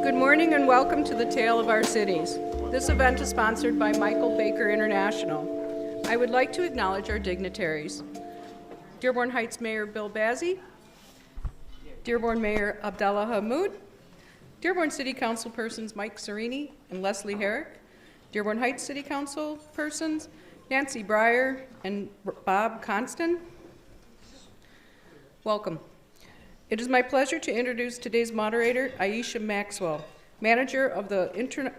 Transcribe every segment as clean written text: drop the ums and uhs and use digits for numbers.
Good morning and welcome to the Tale of Our Cities. This event is sponsored by Michael Baker International. I would like to acknowledge our dignitaries. Dearborn Heights Mayor Bill Bazzi, Dearborn Mayor Abdullah Hammoud, Dearborn City Council persons Mike Serini and Leslie Herrick, Dearborn Heights City Council persons Nancy Breyer and Bob Constant. Welcome. It is my pleasure to introduce today's moderator, Aisha Maxwell, manager of the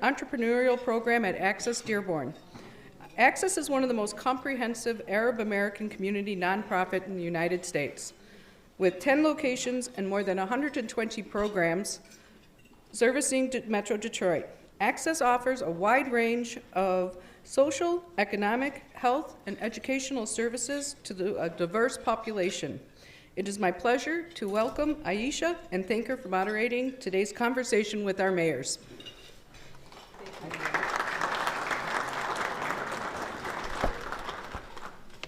entrepreneurial program at Access Dearborn. Access is one of the most comprehensive Arab American community nonprofit in the United States. With 10 locations and more than 120 programs servicing Metro Detroit, Access offers a wide range of social, economic, health, and educational services to a diverse population. It is my pleasure to welcome Aisha and thank her for moderating today's conversation with our mayors.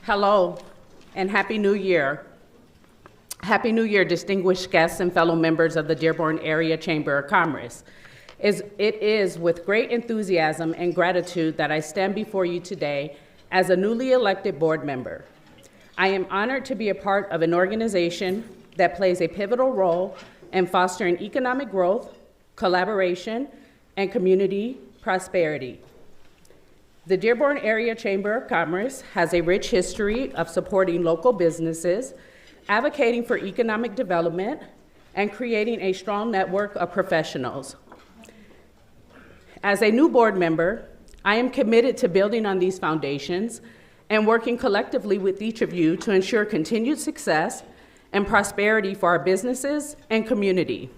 Hello, and Happy New Year. Happy New Year, distinguished guests and fellow members of the Dearborn Area Chamber of Commerce. It is with great enthusiasm and gratitude that I stand before you today as a newly elected board member. I am honored to be a part of an organization that plays a pivotal role in fostering economic growth, collaboration, and community prosperity. The Dearborn Area Chamber of Commerce has a rich history of supporting local businesses, advocating for economic development, and creating a strong network of professionals. As a new board member, I am committed to building on these foundations and working collectively with each of you to ensure continued success and prosperity for our businesses and community.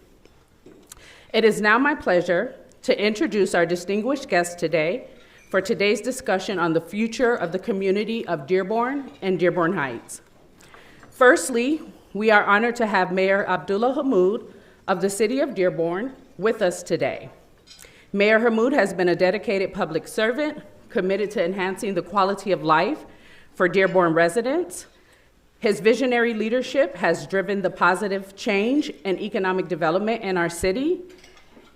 It is now my pleasure to introduce our distinguished guests today for today's discussion on the future of the community of Dearborn and Dearborn Heights. Firstly, we are honored to have Mayor Abdullah Hammoud of the City of Dearborn with us today. Mayor Hammoud has been a dedicated public servant, committed to enhancing the quality of life for Dearborn residents. His visionary leadership has driven the positive change and economic development in our city.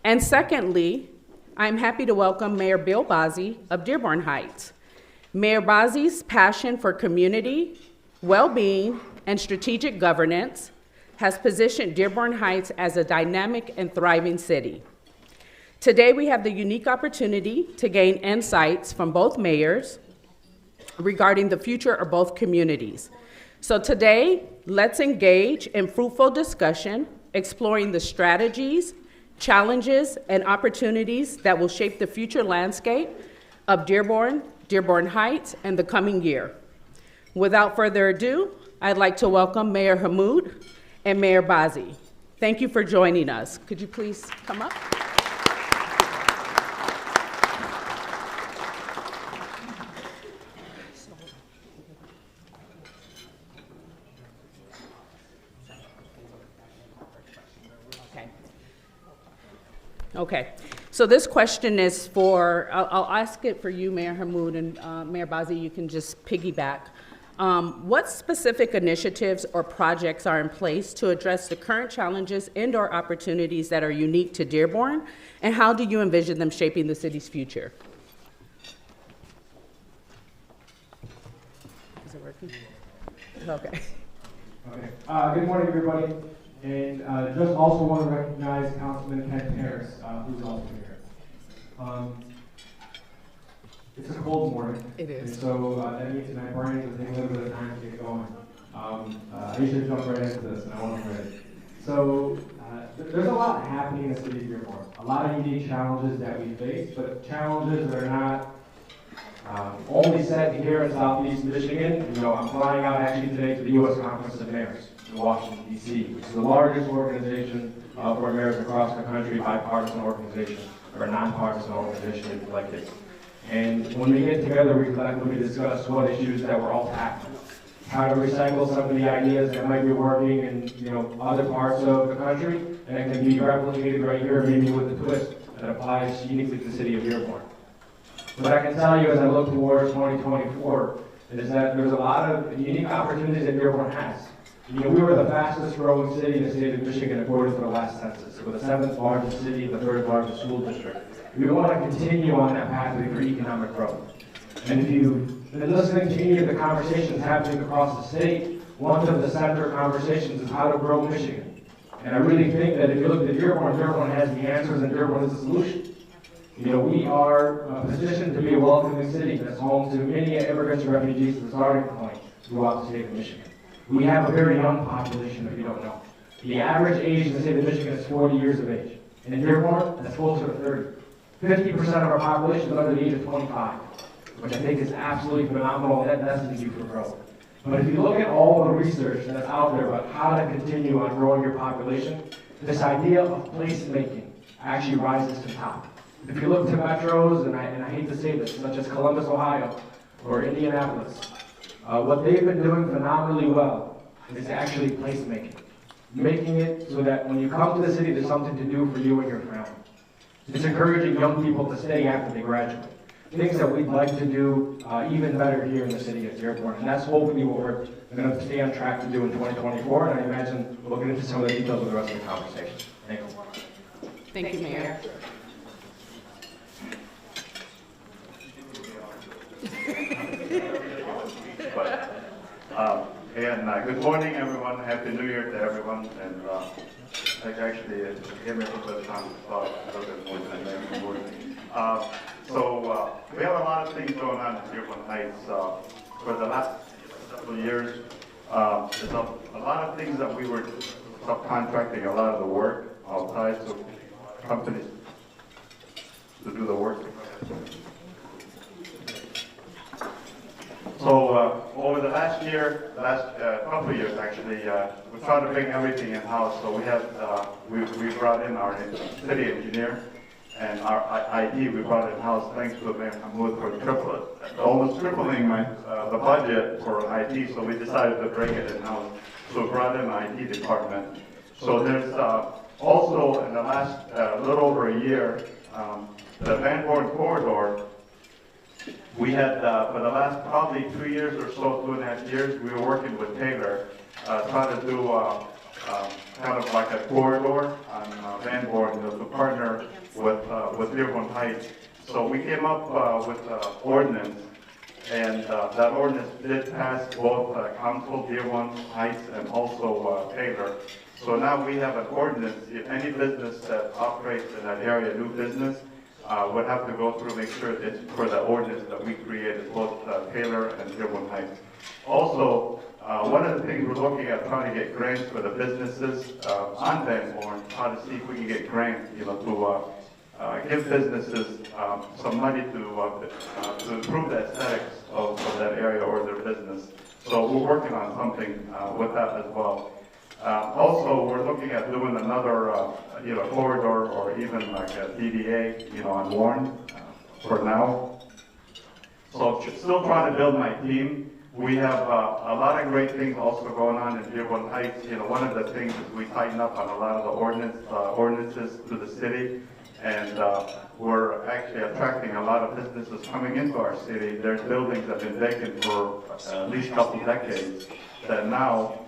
And secondly, I'm happy to welcome Mayor Bill Bazzi of Dearborn Heights. Mayor Bazzi's passion for community, well-being, and strategic governance has positioned Dearborn Heights as a dynamic and thriving city. Today, we have the unique opportunity to gain insights from both mayors regarding the future of both communities. So today, let's engage in fruitful discussion, exploring the strategies, challenges, and opportunities that will shape the future landscape of Dearborn, Dearborn Heights, and the coming year. Without further ado, I'd like to welcome Mayor Hammoud and Mayor Bazzi. Thank you for joining us. Could you please come up? Okay, so this question is for, I'll ask it for you, Mayor Hammoud, and Mayor Bazzi, you can just piggyback. What specific initiatives or projects are in place to address the current challenges and/or opportunities that are unique to Dearborn, and how do you envision them shaping the city's future? Is it working? Okay. Okay. Good morning, everybody. And just also want to recognize Councilman Ken Harris, who's also here. It's a cold morning. It is. And so that means my brain is taking a little bit of time to get going. I should jump right into this, and I wasn't ready. So there's a lot happening in the city of Dearborn. A lot of unique challenges that we face, but challenges that are not only set here in Southeast Michigan. You know, I'm flying out actually today to the U.S. Conference of Mayors in Washington, D.C., which is the largest organization for mayors across the country, bipartisan organization, or a nonpartisan organization, if you like it. And when we get together, we collectively discuss what issues that we're all tackling, how to recycle some of the ideas that might be working in other parts of the country, and it can be replicated right here, maybe with a twist that applies uniquely to the city of Dearborn. What I can tell you as I look towards 2024 is that there's a lot of unique opportunities that Dearborn has. We were the fastest growing city in the state of Michigan according to the last census. We're the 7th largest city, the 3rd largest school district. We want to continue on that pathway for economic growth. And if you've been listening to any of the conversations happening across the state, one of the center conversations is how to grow Michigan. And I really think that if you look at Dearborn, Dearborn has the answers and Dearborn is the solution. We are positioned to be a welcoming city that's home to many immigrants and refugees as a starting point throughout the state of Michigan. We have a very young population, if you don't know. The average age in the state of Michigan is 40 years of age. In Dearborn, that's closer to 30. 50% of our population is under the age of 25, which I think is absolutely phenomenal, and that's the need for growth. But if you look at all the research that's out there about how to continue on growing your population, this idea of placemaking actually rises to the top. If you look to metros, and I hate to say this, such as Columbus, Ohio, or Indianapolis, what they've been doing phenomenally well is actually placemaking. Making it so that when you come to the city, there's something to do for you and your family. It's encouraging young people to stay after they graduate. Things that we'd like to do even better here in the city of Dearborn. And that's hopefully what we're going to stay on track to do in 2024. And I imagine we'll get into some of the details of the rest of the conversation. Thank you. Thank you, Mayor. Good morning, everyone. Happy New Year to everyone. And actually, it gave me a little bit of time to talk a little bit more than that. We have a lot of things going on in Dearborn Heights. For the last several years, there's a lot of things that we were subcontracting a lot of the work outside, so companies to do the work. So over the last couple of years actually, we're trying to bring everything in-house. So we brought in our city engineer and our ID we brought in-house thanks to Mayor Hammoud for almost tripling the budget for IT. So we decided to bring it in-house. So we brought in an ID department. So there's also in the last little over a year, the Van Born corridor. We had, for the last probably 2 years or so, 2.5 years, we were working with Taylor, trying to do kind of like a corridor on Van Born to partner with Dearborn Heights. So we came up with an ordinance, and that ordinance did pass both Council, Dearborn Heights, and also Taylor. So now we have an ordinance. If any business that operates in that area, new business, would have to go through, make sure it's for the ordinance that we created, both Taylor and Dearborn Heights. Also, one of the things we're looking at trying to get grants for the businesses on Van Born, how to see if we can get grants, to give businesses some money to improve the aesthetics of that area or their business. So we're working on something with that as well. Also, we're looking at doing another, corridor or even like a DDA, on Warren for now. So still trying to build my team. We have a lot of great things also going on in Dearborn Heights. One of the things is we tighten up on a lot of the ordinances to the city, and we're actually attracting a lot of businesses coming into our city. There's buildings that have been vacant for at least a couple decades that now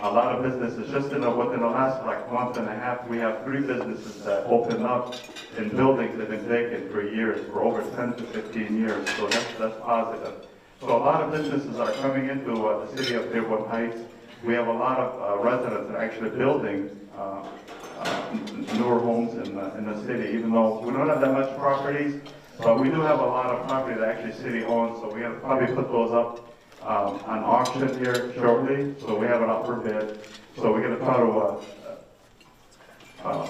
a lot of businesses, just within the last month and a half, we have 3 businesses that opened up in buildings that have been vacant for years, for over 10 to 15 years. So that's positive. So a lot of businesses are coming into the city of Dearborn Heights. We have a lot of residents that are actually building newer homes in the city, even though we don't have that much properties, but we do have a lot of property that actually city owns. So we're going to probably put those up on auction here shortly, so we have it up for bid. So we're going to try to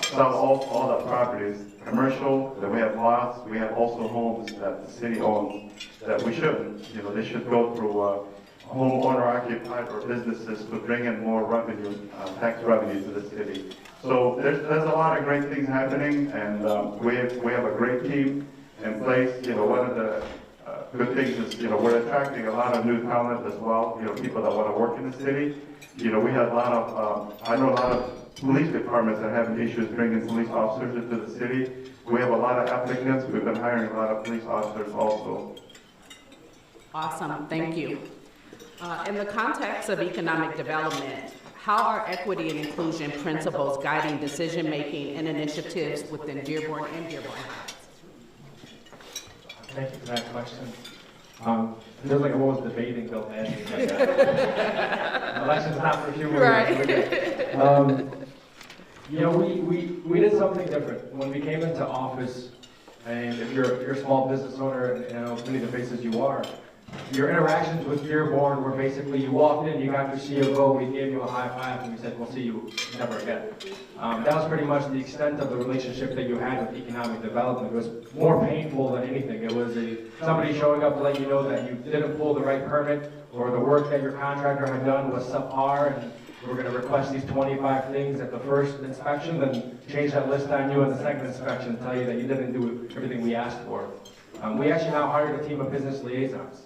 sell all the properties, commercial, then we have lots, we have also homes that the city owns that we shouldn't. They should go through homeowner occupied or businesses to bring in more revenue, tax revenue to the city. So there's a lot of great things happening, and we have a great team in place. One of the good things is, we're attracting a lot of new talent as well, people that want to work in the city. We have a lot of, I know a lot of police departments that have issues bringing police officers into the city. We have a lot of applicants. We've been hiring a lot of police officers also. Awesome, thank you. In the context of economic development, how are equity and inclusion principles guiding decision-making and initiatives within Dearborn and Dearborn Heights? Thank you for that question. It feels like I'm always debating Bill Bazzi. Election's not for a few more years. You know, we did something different. When we came into office, and if you're a small business owner, and you know, many of the faces you are, your interactions with Dearborn were basically you walked in, you got your CFO, we gave you a high five, and we said, we'll see you never again. That was pretty much the extent of the relationship that you had with economic development. It was more painful than anything. It was somebody showing up to let you know that you didn't pull the right permit, or the work that your contractor had done was subpar, and we're going to request these 25 things at the first inspection, then change that list on you at the second inspection and tell you that you didn't do everything we asked for. We actually now hired a team of business liaisons.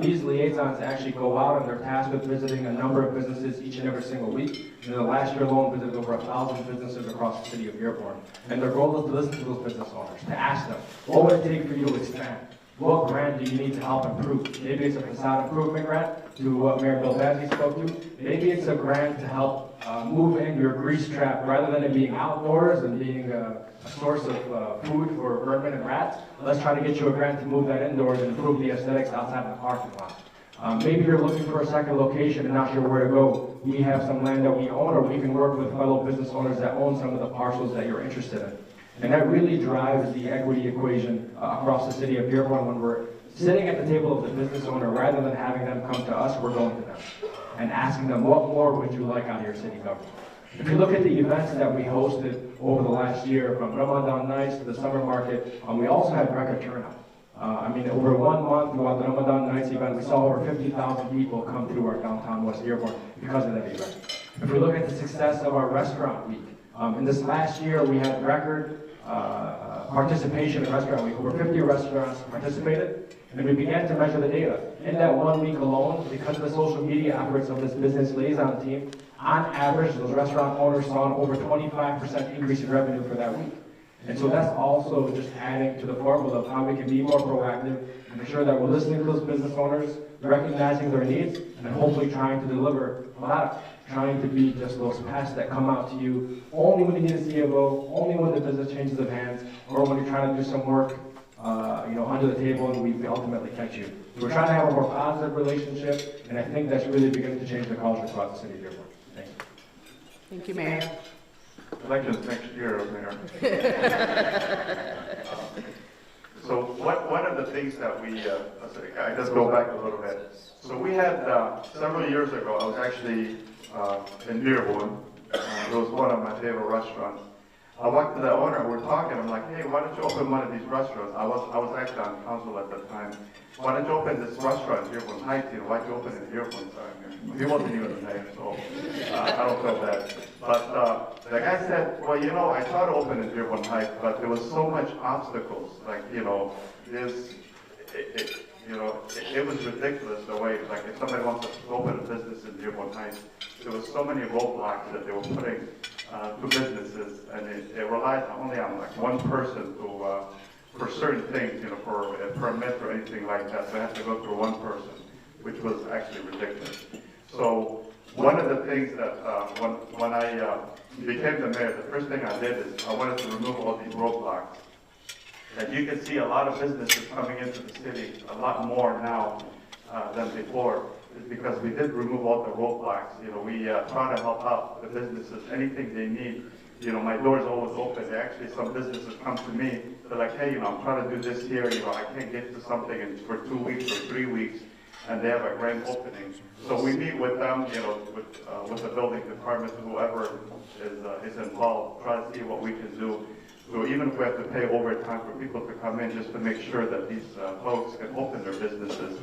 These liaisons actually go out and they're tasked with visiting a number of businesses each and every single week. And the last year alone visited over 1,000 businesses across the city of Dearborn. And their goal is to listen to those business owners, to ask them, what would it take for you to expand? What grant do you need to help improve? Maybe it's a facade improvement grant, to what Mayor Bill Bazzi spoke to. Maybe it's a grant to help move in your grease trap, rather than it being outdoors and being a source of food for vermin and rats. Let's try to get you a grant to move that indoors and improve the aesthetics outside the parking lot. Maybe you're looking for a second location and not sure where to go. We have some land that we own, or we can work with fellow business owners that own some of the parcels that you're interested in. And that really drives the equity equation across the city of Dearborn. When we're sitting at the table of the business owner, rather than having them come to us, we're going to them and asking them, what more would you like out of your city government? If you look at the events that we hosted over the last year, from Ramadan nights to the summer market, we also had record turnout. I mean, over 1 month throughout the Ramadan nights event, we saw over 50,000 people come through our downtown West Dearborn because of that event. If we look at the success of our restaurant week, in this last year, we had record participation in Restaurant Week. Over 50 restaurants participated, and we began to measure the data. In that 1 week alone, because of the social media efforts of this business liaison team, on average, those restaurant owners saw an over 25% increase in revenue for that week. And so that's also just adding to the formula of how we can be more proactive and ensure that we're listening to those business owners, recognizing their needs, and then hopefully trying to deliver a lot, trying to be just those pests that come out to you only when you need a CFO, only when the business changes of hands, or when you're trying to do some work under the table and we ultimately catch you. So we're trying to have a more positive relationship, and I think that's really beginning to change the culture throughout the city of Dearborn. Thank you. Thank you, Mayor. Elections next year, Mayor. So one of the things that I just go back a little bit. So we had, several years ago, I was actually in Dearborn. It was one of my favorite restaurants. I walked to the owner, we're talking, I'm like, hey, why don't you open one of these restaurants? I was actually on council at the time. Why don't you open this restaurant in Dearborn Heights? Why'd you open it in Dearborn? He wasn't even there, so I don't feel bad. But the guy said, well, I thought to open in Dearborn Heights, but there was so much obstacles. Like, it was ridiculous the way, like, if somebody wants to open a business in Dearborn Heights, there was so many roadblocks that they were putting to businesses, and they relied only on like one person for certain things, for a permit or anything like that. So they had to go through one person, which was actually ridiculous. So one of the things that when I became the mayor, the first thing I did is I wanted to remove all these roadblocks. And you can see a lot of businesses coming into the city, a lot more now than before, is because we did remove all the roadblocks. We try to help out the businesses, anything they need. My door is always open. Actually, some businesses come to me, they're like, hey, I'm trying to do this here, I can't get to something for 2 weeks or 3 weeks, and they have a grand opening. So we meet with them, with the building department, whoever is involved, try to see what we can do. So even if we have to pay overtime for people to come in, just to make sure that these folks can open their businesses.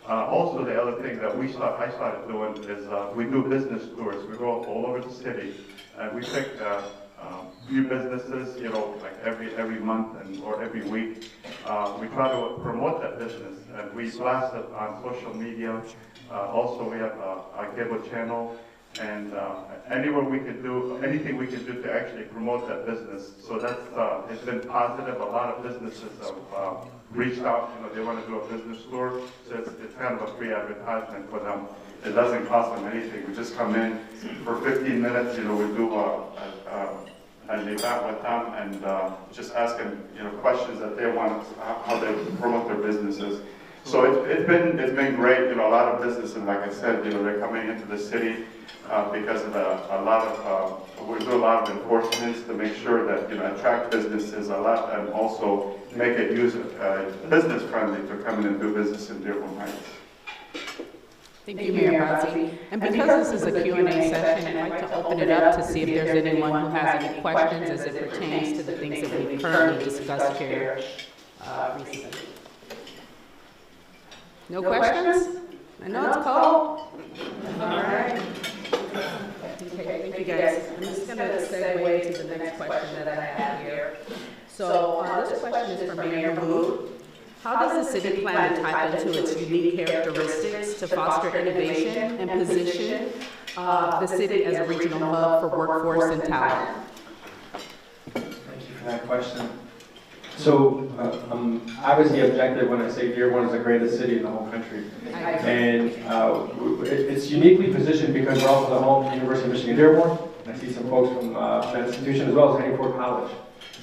Also, the other thing that I started doing is we do business tours. We go all over the city, and we pick few businesses, like every month or every week. We try to promote that business, and we blast it on social media. Also, we have a cable channel, and anywhere we can do, anything we can do to actually promote that business. So that's, it's been positive. A lot of businesses have reached out, they want to do a business tour, so it's kind of a free advertisement for them. It doesn't cost them anything. We just come in for 15 minutes, we do an event with them and just ask them, questions that they want, how they promote their businesses. So it's been great. A lot of businesses, like I said, they're coming into the city because of we do a lot of enforcements to make sure that attract businesses a lot and also make it business friendly to come in and do business in Dearborn Heights. Thank you, Mayor Bazzi. And because this is a Q&A session, I'd like to open it up to see if there's anyone who has any questions as it pertains to the things that we've currently discussed here recently. No questions? I know it's cold. All right. Okay, thank you guys. I'm just going to segue to the next question that I have here. So this question is from Mayor Hammoud. How does the city plan to tap into its unique characteristics to foster innovation and position the city as a regional hub for workforce and talent? Thank you for that question. So I'm obviously objective when I say Dearborn is the greatest city in the whole country. And it's uniquely positioned because we're also the home to the University of Michigan Dearborn. And I see some folks from that institution as well as Henry Ford College.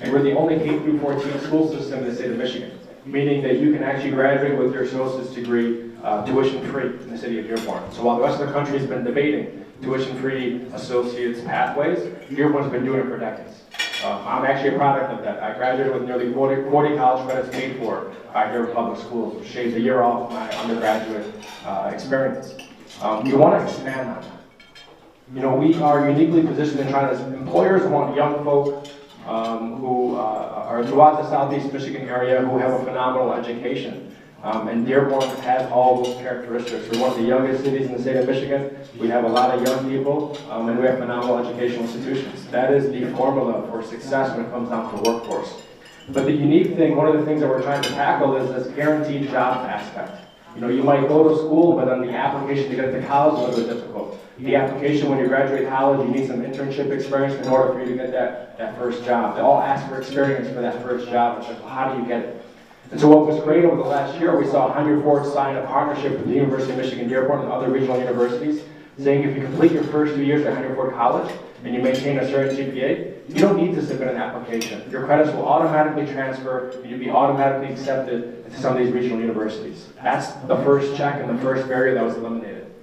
And we're the only K-14 school system in the state of Michigan, meaning that you can actually graduate with your associate's degree tuition-free in the city of Dearborn. So while the rest of the country has been debating tuition-free associate's pathways, Dearborn's been doing it for decades. I'm actually a product of that. I graduated with nearly 40 college credits paid for by Dearborn Public Schools, which shaved a year off my undergraduate experience. We want to expand on that. We are uniquely positioned in trying to, employers want young folk who are throughout the southeast Michigan area who have a phenomenal education. And Dearborn has all those characteristics. We're one of the youngest cities in the state of Michigan. We have a lot of young people, and we have phenomenal educational institutions. That is the formula for success when it comes down to workforce. But the unique thing, one of the things that we're trying to tackle is this guaranteed jobs aspect. You might go to school, but then the application to get into college is a little bit difficult. The application when you graduate college, you need some internship experience in order for you to get that first job. They all ask for experience for that first job. It's like, well, how do you get it? And so what was great over the last year, we saw Henry Ford sign a partnership with the University of Michigan Dearborn and other regional universities, saying if you complete your first 2 years at Henry Ford College and you maintain a certain GPA, you don't need to submit an application. Your credits will automatically transfer and you'll be automatically accepted to some of these regional universities. That's the first check and the first barrier that was eliminated.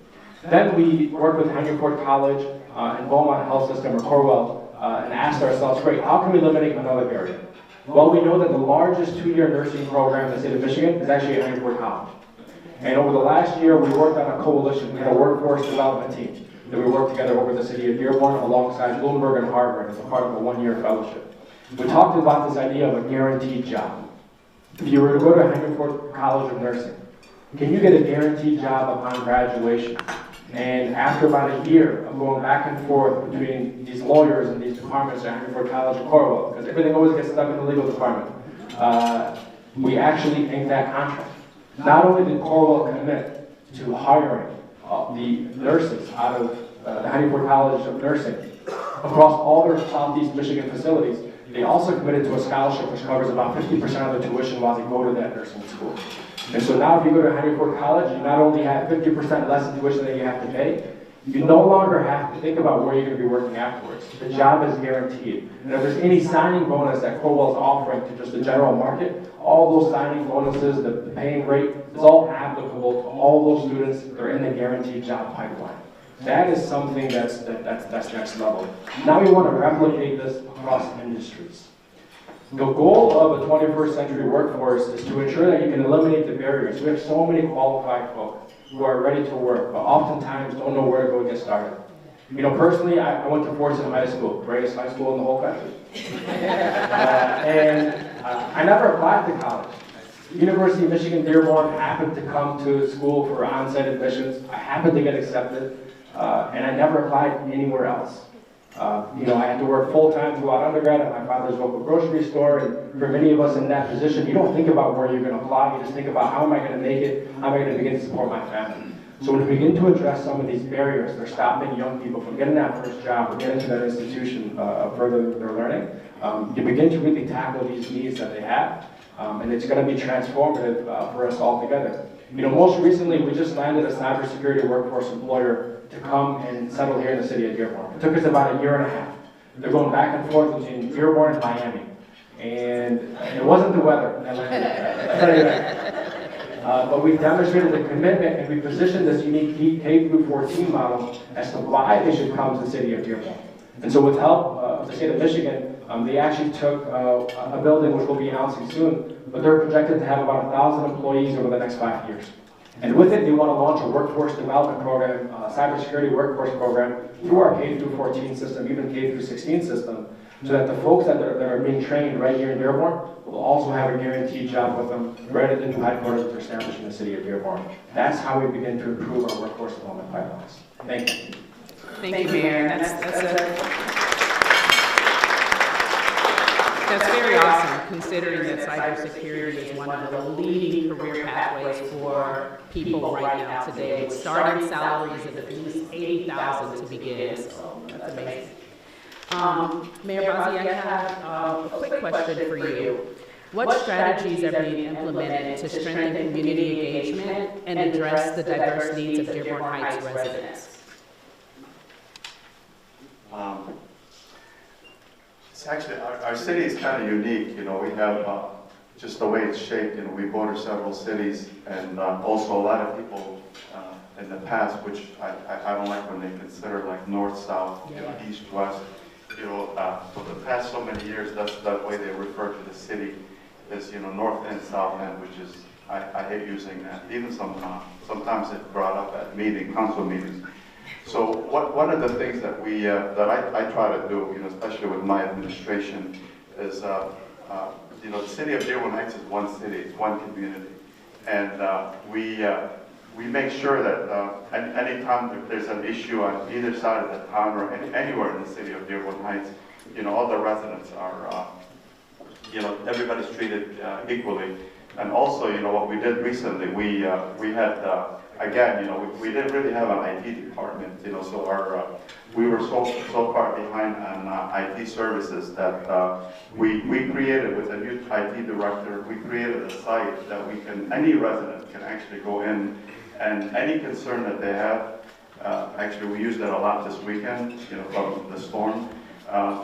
Then we worked with Henry Ford College and Beaumont Health System, or Corewell, and asked ourselves, great, how can we eliminate another barrier? Well, we know that the largest 2-year nursing program in the state of Michigan is actually at Henry Ford College. And over the last year, we worked on a coalition. We had a workforce development team that we worked together over the city of Dearborn alongside Bloomberg and Harvard as a part of a 1-year fellowship. We talked about this idea of a guaranteed job. If you were to go to Henry Ford College of Nursing, can you get a guaranteed job upon graduation? And after about a year of going back and forth between these lawyers and these departments at Henry Ford College and Corewell, because everything always gets stuck in the legal department, we actually inked that contract. Not only did Corewell commit to hiring the nurses out of the Henry Ford College of Nursing across all their southeast Michigan facilities, they also committed to a scholarship which covers about 50% of their tuition while they go to that nursing school. And so now if you go to Henry Ford College, you not only have 50% less in tuition than you have to pay, you no longer have to think about where you're going to be working afterwards. The job is guaranteed. And if there's any signing bonus that Corewell is offering to just the general market, all those signing bonuses, the paying rate, is all applicable to all those students that are in the guaranteed job pipeline. That is something that's next level. Now we want to replicate this across industries. The goal of a 21st century workforce is to ensure that you can eliminate the barriers. We have so many qualified folk who are ready to work, but oftentimes don't know where to go get started. Personally, I went to Fordson High School, greatest high school in the whole country. I never applied to college. University of Michigan Dearborn happened to come to school for on-site admissions. I happened to get accepted, and I never applied anywhere else. I had to work full-time throughout undergrad at my father's local grocery store, and for many of us in that position, you don't think about where you're going to apply, you just think about how am I going to make it, how am I going to begin to support my family. So when we begin to address some of these barriers that are stopping young people from getting that first job or getting to that institution further their learning, you begin to really tackle these needs that they have, and it's going to be transformative for us all together. You know, most recently, we just landed a cybersecurity workforce employer to come and settle here in the city of Dearborn. It took us about a year and a half. They're going back and forth between Dearborn and Miami. And it wasn't the weather that landed. I'll tell you that. But we demonstrated the commitment and we positioned this unique K through 14 model as to why they should come to the city of Dearborn. And so with help of the state of Michigan, they actually took a building which we'll be announcing soon, but they're projected to have about 1,000 employees over the next 5 years. And with it, they want to launch a workforce development program, a cybersecurity workforce program through our K through 14 system, even K through 16 system, so that the folks that are being trained right here in Dearborn will also have a guaranteed job with them right at the new headquarters that they're establishing in the city of Dearborn. That's how we begin to improve our workforce development pipelines. Thank you. Thank you, Mayor. That's very awesome, considering that cybersecurity is one of the leading career pathways for people right now today, with starting salaries of at least $80,000 to begin. So that's amazing. Mayor Bazzi, I have a quick question for you. What strategies are being implemented to strengthen community engagement and address the diverse needs of Dearborn Heights residents? It's actually, our city is kind of unique. You know, we have just the way it's shaped. You know, we border several cities, and also a lot of people in the past, which I don't like when they consider like north, south, you know, east, west. You know, for the past so many years, that's the way they refer to the city is, you know, north end, south end, which is, I hate using that. Even sometimes it's brought up at council meetings. So one of the things that I try to do, you know, especially with my administration, is you know, the city of Dearborn Heights is one city, it's one community, and we make sure that anytime there's an issue on either side of the town or anywhere in the city of Dearborn Heights, you know, all the residents are, you know, everybody's treated equally. And also, you know, what we did recently, we had. Again, you know, we didn't really have an IT department, you know, so we were so far behind on IT services that we created with a new IT director, we created a site that any resident can actually go in, and any concern that they have, actually we used that a lot this weekend, you know, from the storm.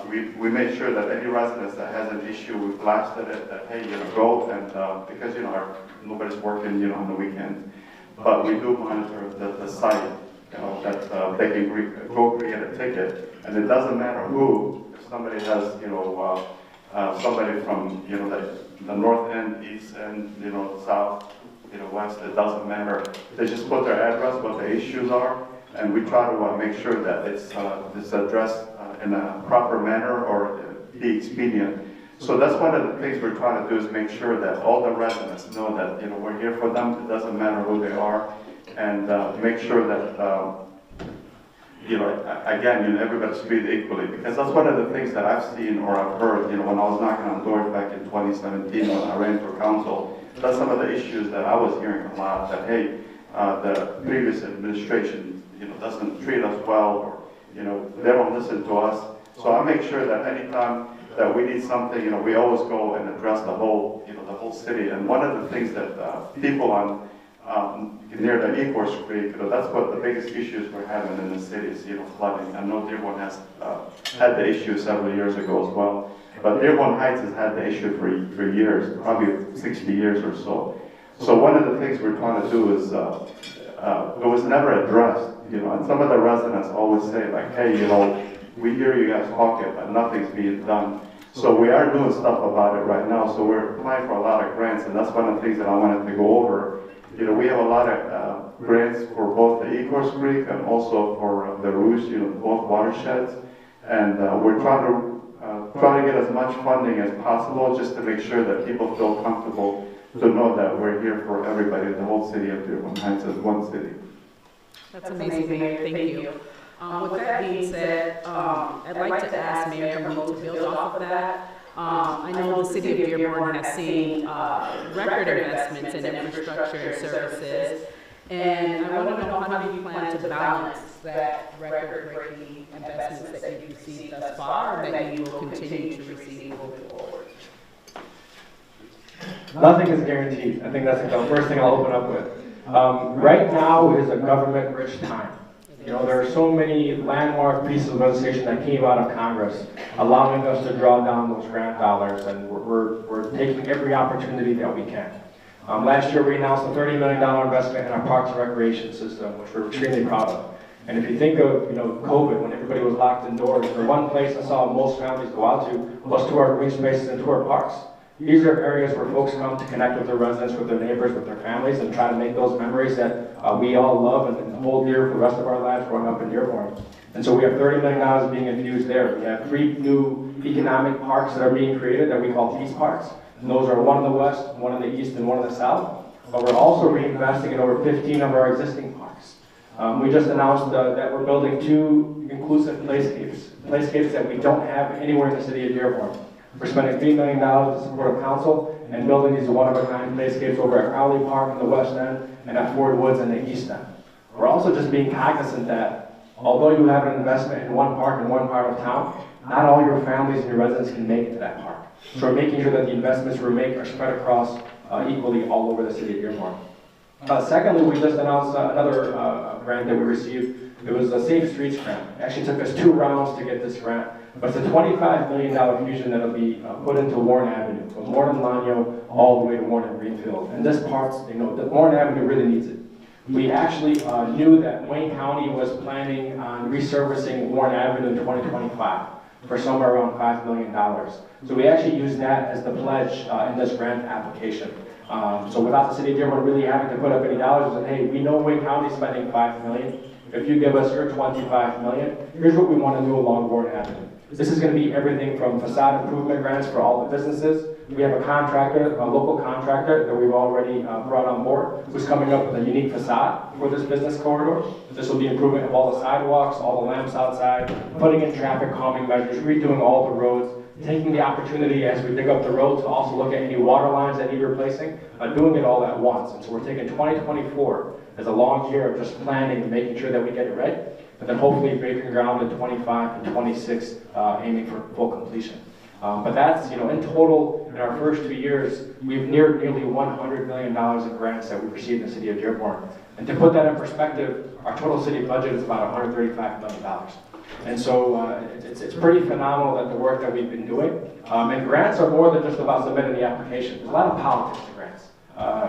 We made sure that any residents that has an issue, we blasted it, that hey, you know, go, and because, you know, nobody's working, you know, on the weekend. But we do monitor the site, you know, that they can go create a ticket, and it doesn't matter who. If somebody has, you know, somebody from, you know, the north end, east end, you know, south, you know, west, it doesn't matter. They just put their address, what the issues are, and we try to make sure that it's addressed in a proper manner or be expedient. So that's one of the things we're trying to do, is make sure that all the residents know that, you know, we're here for them. It doesn't matter who they are, and make sure that you know, again, you know, everybody's treated equally, because that's one of the things that I've seen or I've heard, you know, when I was knocking on doors back in 2017 when I ran for council. That's some of the issues that I was hearing a lot. That hey, the previous administration, you know, doesn't treat us well, or you know, they don't listen to us. So I make sure that anytime that we need something, you know, we always go and address the whole, you know, the whole city. And one of the things that people on near the Ecorse Creek, you know, that's what the biggest issues we're having in the city is, you know, flooding. I know Dearborn has had the issue several years ago as well, but Dearborn Heights has had the issue for years, probably 60 years or so. So one of the things we're trying to do is, it was never addressed, you know, and some of the residents always say like, hey, you know, we hear you guys talking, but nothing's being done. So we are doing stuff about it right now. So we're applying for a lot of grants, and that's one of the things that I wanted to go over. You know, we have a lot of grants for both the Ecorse Creek and also for the Rouge, you know, both watersheds. And we're trying to get as much funding as possible just to make sure that people feel comfortable to know that we're here for everybody, the whole city of Dearborn Heights as one city. That's amazing, Mayor. Thank you. With that being said, I'd like to ask Mayor Hammoud to build off of that. I know the city of Dearborn has seen record investments in infrastructure and services, And I want to know, how do you plan to balance that record-breaking investments that you've received thus far and that you will continue to receive moving forward? Nothing is guaranteed. I think that's the first thing I'll open up with. Right now is a government-rich time. You know, there are so many landmark pieces of legislation that came out of Congress allowing us to draw down those grant dollars, and we're taking every opportunity that we can. Last year we announced a $30 million investment in our Parks and Recreation system, which we're extremely proud of. And if you think of, COVID, when everybody was locked indoors, the one place I saw most families go out to was to our green spaces and to our parks. These are areas where folks come to connect with their residents, with their neighbors, with their families, and try to make those memories that we all love and hold dear for the rest of our lives growing up in Dearborn. And so we have $30 million being infused there. We have 3 new economic parks that are being created that we call Peace Parks. And those are one in the west, one in the east, and one in the south. But we're also reinvesting in over 15 of our existing parks. We just announced that we're building 2 inclusive playscapes that we don't have anywhere in the city of Dearborn. We're spending $3 million to support a council and building these one-of-a-kind playscapes over at Crowley Park in the west end and at Ford Woods in the east end. We're also just being cognizant that although you have an investment in one park in one part of town, not all your families and your residents can make it to that park. So we're making sure that the investments we make are spread across equally all over the city of Dearborn. Secondly, we just announced another grant that we received. It was a Safe Streets grant. It actually took us 2 rounds to get this grant, but it's a $25 million infusion that'll be put into Warren Avenue, from Warren and Lanyo all the way to Warren and Greenfield. And this part, the Warren Avenue really needs it. We actually knew that Wayne County was planning on resurfacing Warren Avenue in 2025 for somewhere around $5 million. So we actually used that as the pledge in this grant application. So without the city of Dearborn really having to put up any dollars, we said, hey, we know Wayne County's spending $5 million. If you give us your $25 million, here's what we want to do along Warren Avenue. This is going to be everything from facade improvement grants for all the businesses. We have a contractor, a local contractor that we've already brought on board, who's coming up with a unique facade for this business corridor. This will be improvement of all the sidewalks, all the lamps outside, putting in traffic calming measures, redoing all the roads, taking the opportunity as we dig up the road to also look at any water lines that need replacing, doing it all at once. And so we're taking 2024 as a long year of just planning and making sure that we get it right, and then hopefully breaking ground in 25 and 26, aiming for full completion. But that's, in total, in our first 2 years, we've neared nearly $100 million in grants that we've received in the city of Dearborn. And to put that in perspective, our total city budget is about $135 million. And so it's pretty phenomenal that the work that we've been doing. And grants are more than just about submitting the application. There's a lot of politics to grants.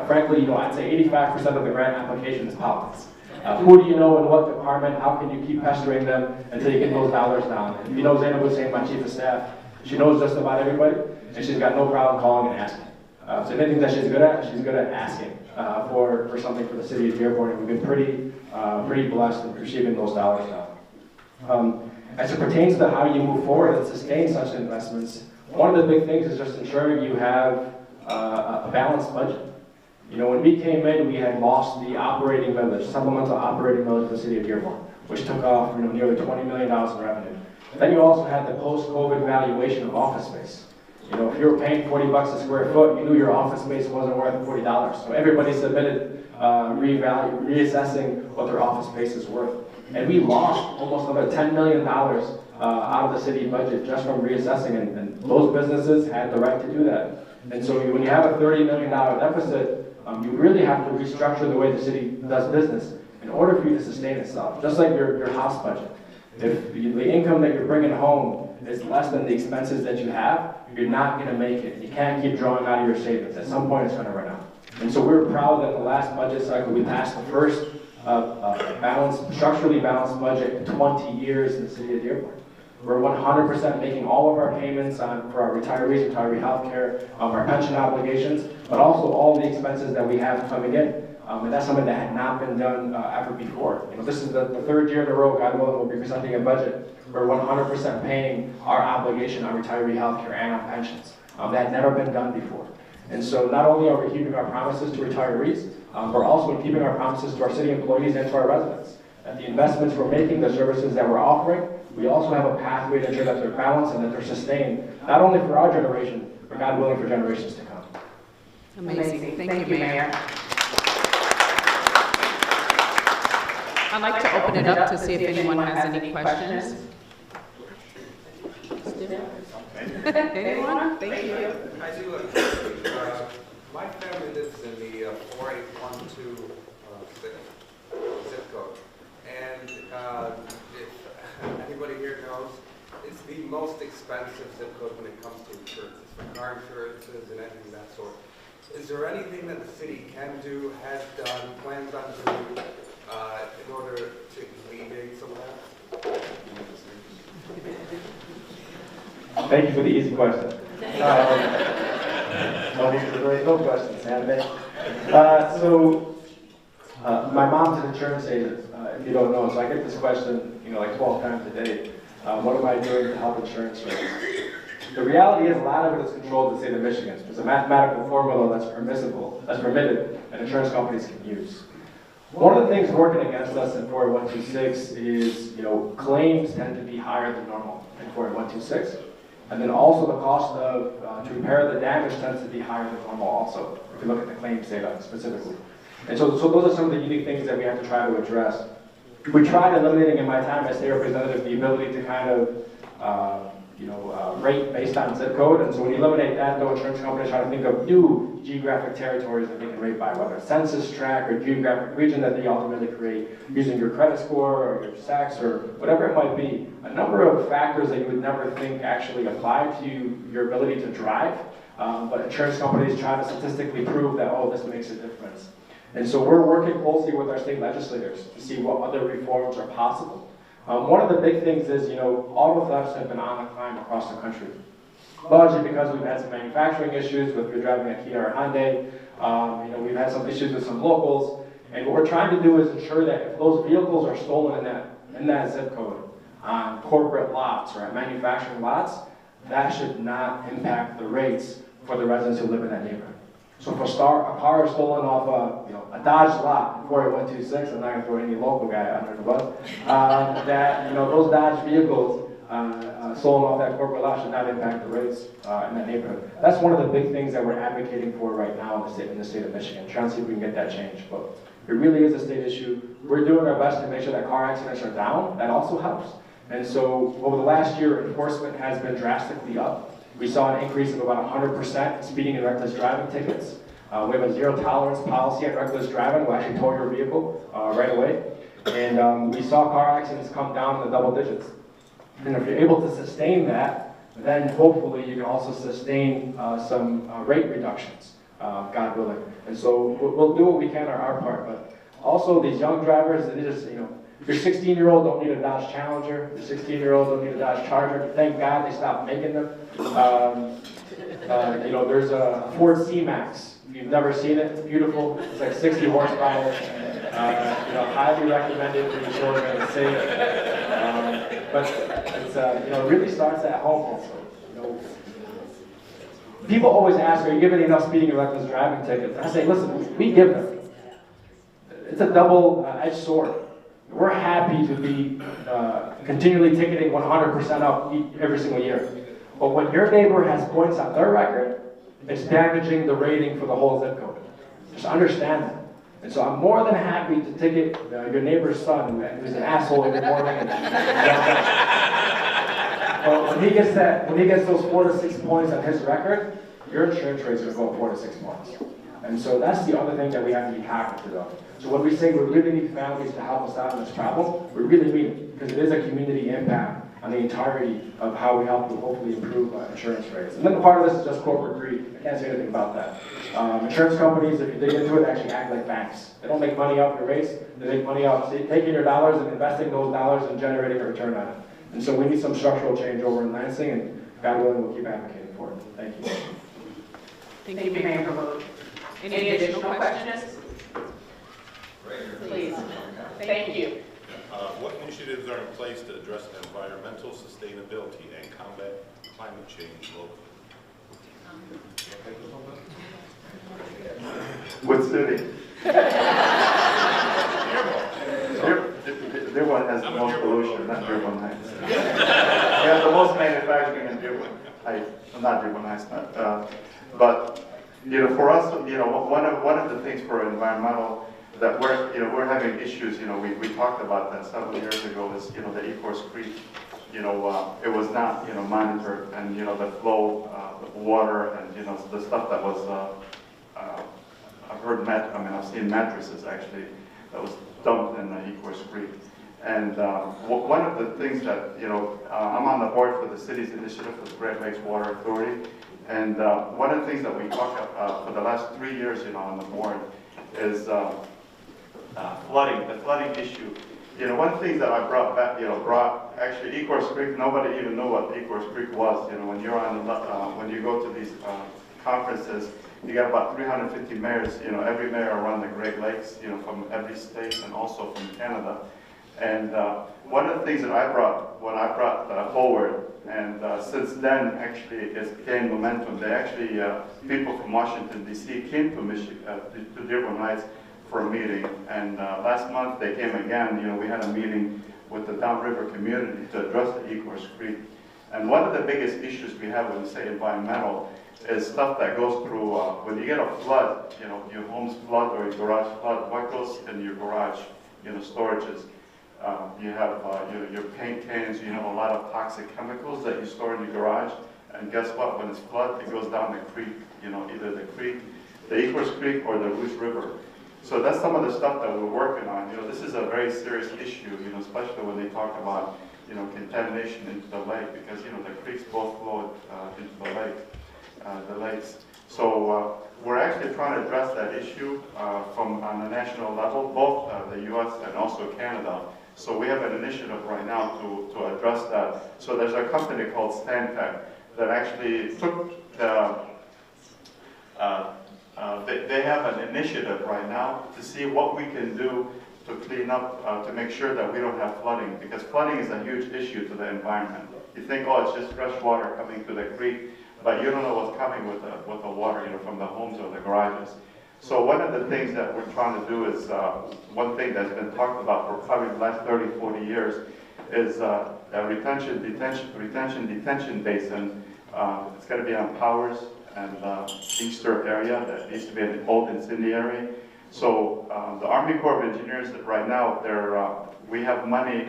Frankly, I'd say 85% of the grant application is politics. Who do you know in what department? How can you keep pestering them until you get those dollars down? And if you know Zainab Hussein, my chief of staff, she knows just about everybody, and she's got no problem calling and asking. So anything that she's good at asking for something for the city of Dearborn, and we've been pretty blessed in receiving those dollars now. As it pertains to how you move forward and sustain such investments, one of the big things is just ensuring you have a balanced budget. When we came in, we had lost the operating millage, supplemental operating millage of the city of Dearborn, which took off nearly $20 million in revenue. Then you also had the post-COVID valuation of office space. If you were paying $40 a square foot, you knew your office space wasn't worth $40. So everybody submitted reassessing what their office space is worth. And we lost almost another $10 million out of the city budget just from reassessing, and those businesses had the right to do that. And so when you have a $30 million deficit, you really have to restructure the way the city does business in order for you to sustain itself, just like your house budget. If the income that you're bringing home is less than the expenses that you have, you're not going to make it. You can't keep drawing out of your savings. At some point, it's going to run out. And so we're proud that in the last budget cycle, we passed the first structurally balanced budget in 20 years in the city of Dearborn. We're 100% making all of our payments for our retirees, retiree health care, our pension obligations, but also all the expenses that we have coming in. And that's something that had not been done ever before. This is the 3rd year in a row, God willing, we'll be presenting a budget. We're 100% paying our obligation on retiree health care and on pensions. That had never been done before. And so not only are we keeping our promises to retirees, we're also keeping our promises to our city employees and to our residents. That the investments we're making, the services that we're offering, we also have a pathway to ensure that they're balanced and that they're sustained, not only for our generation, but God willing for generations to come. Amazing. Thank you, Mayor. I'd like to open it up to see if anyone has any questions. Anyone? Thank you. I do. My family lives in the 48126 zip code, and if anybody here knows, it's the most expensive zip code when it comes to insurances, for car insurances and anything of that sort. Is there anything that the city can do, has done, plans on doing in order to alleviate some of that? Thank you for the easy question. Well, there's no questions, Saturday. My mom's an insurance agent, if you don't know, so I get this question, like 12 times a day. What am I doing to help insurance rates? The reality is a lot of it is controlled in the state of Michigan. There's a mathematical formula that's permitted, and insurance companies can use. One of the things working against us in 48126 is, claims tend to be higher than normal in 48126. And then also the cost of to repair the damage tends to be higher than normal also, if you look at the claims data specifically. And so those are some of the unique things that we have to try to address. We tried eliminating in my time as state representative the ability to kind of rate based on zip code. And so when you eliminate that, though, insurance companies try to think of new geographic territories that they can rate by, whether it's census tract or geographic region that they ultimately create using your credit score or your sex or whatever it might be. A number of factors that you would never think actually apply to your ability to drive, but insurance companies try to statistically prove that, oh, this makes a difference. And so we're working closely with our state legislators to see what other reforms are possible. One of the big things is, auto thefts have been on the climb across the country. Largely because we've had some manufacturing issues with you're driving a Kia or Hyundai. We've had some issues with some locals. And what we're trying to do is ensure that if those vehicles are stolen in that zip code on corporate lots or at manufacturing lots, that should not impact the rates for the residents who live in that neighborhood. So if a car is stolen off a Dodge lot in 48126, I'm not going to throw any local guy under the bus, those Dodge vehicles stolen off that corporate lot should not impact the rates in that neighborhood. That's one of the big things that we're advocating for right now in the state of Michigan, trying to see if we can get that changed. But it really is a state issue. We're doing our best to make sure that car accidents are down. That also helps. And so over the last year, enforcement has been drastically up. We saw an increase of about 100% in speeding and reckless driving tickets. We have a zero tolerance policy at reckless driving. We'll actually tow your vehicle right away. And we saw car accidents come down in the double digits. And if you're able to sustain that, then hopefully you can also sustain some rate reductions, God willing. And so we'll do what we can on our part. But also these young drivers, it is, your 16-year-old don't need a Dodge Challenger. Your 16-year-old don't need a Dodge Charger. Thank God they stopped making them. There's a Ford C-Max. If you've never seen it, it's beautiful. It's like 60 horsepower. Highly recommended for your children. It's safe. But it's it really starts at home also. People always ask, are you giving enough speeding and reckless driving tickets? I say, listen, we give them. It's a double-edged sword. We're happy to be continually ticketing 100% up every single year. But when your neighbor has points on their record, it's damaging the rating for the whole zip code. Just understand that. And so I'm more than happy to ticket your neighbor's son, who's an asshole every morning. But when he gets those 4 to 6 points on his record, your insurance rate's going to go up 4 to 6 points. And so that's the other thing that we have to be cognizant of. So when we say we really need families to help us out in this problem, we really mean it, because it is a community impact on the entirety of how we help to hopefully improve insurance rates. And then part of this is just corporate greed. I can't say anything about that. Insurance companies, if you dig into it, actually act like banks. They don't make money off your rates. They make money off taking your dollars and investing those dollars and generating a return on it. And so we need some structural change over in Lansing, and God willing, we'll keep advocating for it. Thank you. Thank you, Mayor Hammoud. Any additional questions? Please. Thank you. What initiatives are in place to address environmental sustainability and combat climate change locally? What city? Dearborn has the most pollution, not Dearborn Heights. We have the most manufacturing in Dearborn Heights, not Dearborn Heights, but for us, one of the things for environmental that we're having issues. We talked about that several years ago. Is the Ecorse Creek, it was not monitored, and the flow, the water, and the stuff that was. I've heard I've seen mattresses actually that was dumped in the Ecorse Creek. And one of the things that, I'm on the board for the city's initiative for the Great Lakes Water Authority. And one of the things that we talked about for the last 3 years, on the board is flooding, the flooding issue. One of the things that I brought back, actually Ecorse Creek, nobody even knew what Ecorse Creek was. When you're on the, when you go to these conferences, you got about 350 mayors, every mayor around the Great Lakes, from every state and also from Canada. And one of the things that I brought forward, and since then actually it's gained momentum. They actually, people from Washington D.C. came to Michigan, to Dearborn Heights for a meeting. And last month they came again. We had a meeting with the downriver community to address the Ecorse Creek. And one of the biggest issues we have when we say environmental is stuff that goes through, when you get a flood, your home's flood or your garage flood, what goes in your garage, storages. You have your paint cans, you have a lot of toxic chemicals that you store in your garage. And guess what? When it's flood, it goes down the creek, either the creek, the Ecorse Creek or the Rouge River. So that's some of the stuff that we're working on. This is a very serious issue, especially when they talk about, contamination into the lake, because, the creeks both flow into the lakes. So we're actually trying to address that issue from on a national level, both the U.S. and also Canada. So we have an initiative right now to address that. So there's a company called Stantec that actually took the, they have an initiative right now to see what we can do to clean up, to make sure that we don't have flooding, because flooding is a huge issue to the environment. You think, oh, it's just fresh water coming to the creek, but you don't know what's coming with the water, from the homes or the garages. So one of the things that we're trying to do is, one thing that's been talked about for probably the last 30, 40 years is a retention detention basin. It's going to be on Powers and Easter area. That needs to be an old incendiary. So the Army Corps of Engineers right now, we have money.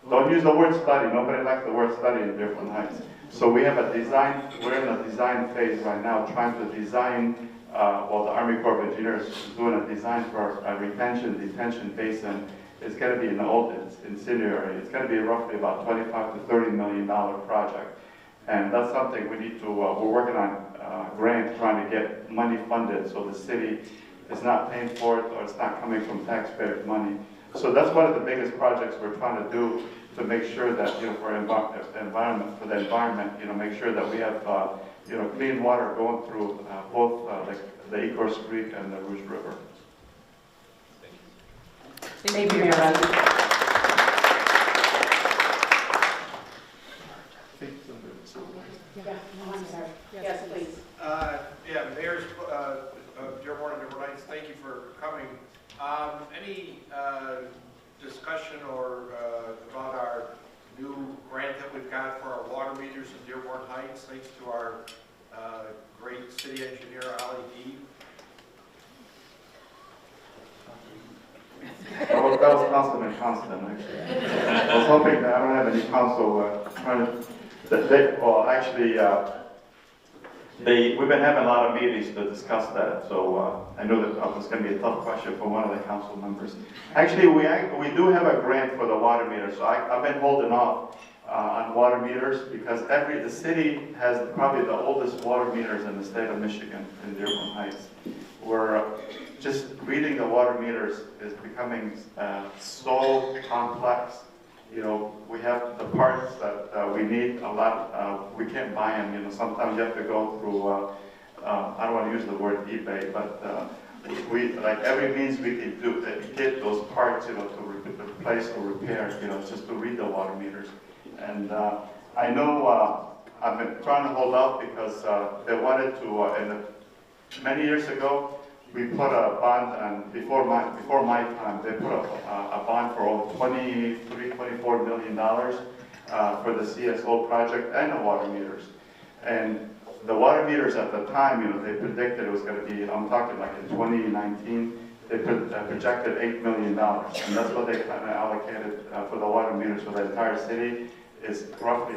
Don't use the word study. Nobody likes the word study in Dearborn Heights. So we have a design, we're in a design phase right now, trying to design, the Army Corps of Engineers is doing a design for a detention basin. It's going to be an old incendiary. It's going to be roughly about $25 to $30 million project. And that's something we need to, we're working on a grant trying to get money funded so the city is not paying for it or it's not coming from taxpayers' money. So that's one of the biggest projects we're trying to do to make sure that, for the environment, make sure that we have, clean water going through both the Ecorse Creek and the Rouge River. Thank you, Mayor Bazzi. Yes, please. Yeah, mayors of Dearborn and Dearborn Heights, thank you for coming. Any discussion or about our new grant that we've got for our water meters in Dearborn Heights, thanks to our great city engineer, Ali D. That was Councilman Constant, actually. I was hoping that I don't have any council trying to. We've been having a lot of meetings to discuss that, so I know that was going to be a tough question for one of the council members. Actually, we do have a grant for the water meters, so I've been holding off on water meters because the city has probably the oldest water meters in the state of Michigan in Dearborn Heights. We're just reading the water meters is becoming so complex. We have the parts that we need a lot. We can't buy them. Sometimes you have to go through. I don't want to use the word eBay, but we like every means we can do get those parts. To replace or repair. Just to read the water meters. And I know I've been trying to hold out because they wanted to. Many years ago, we put a bond, and before my time, they put a bond for over $24 million for the CSO project and the water meters. And the water meters at the time, they predicted it was going to be, I'm talking like in 2019, they projected $8 million, and that's what they kind of allocated for the water meters for the entire city. Is roughly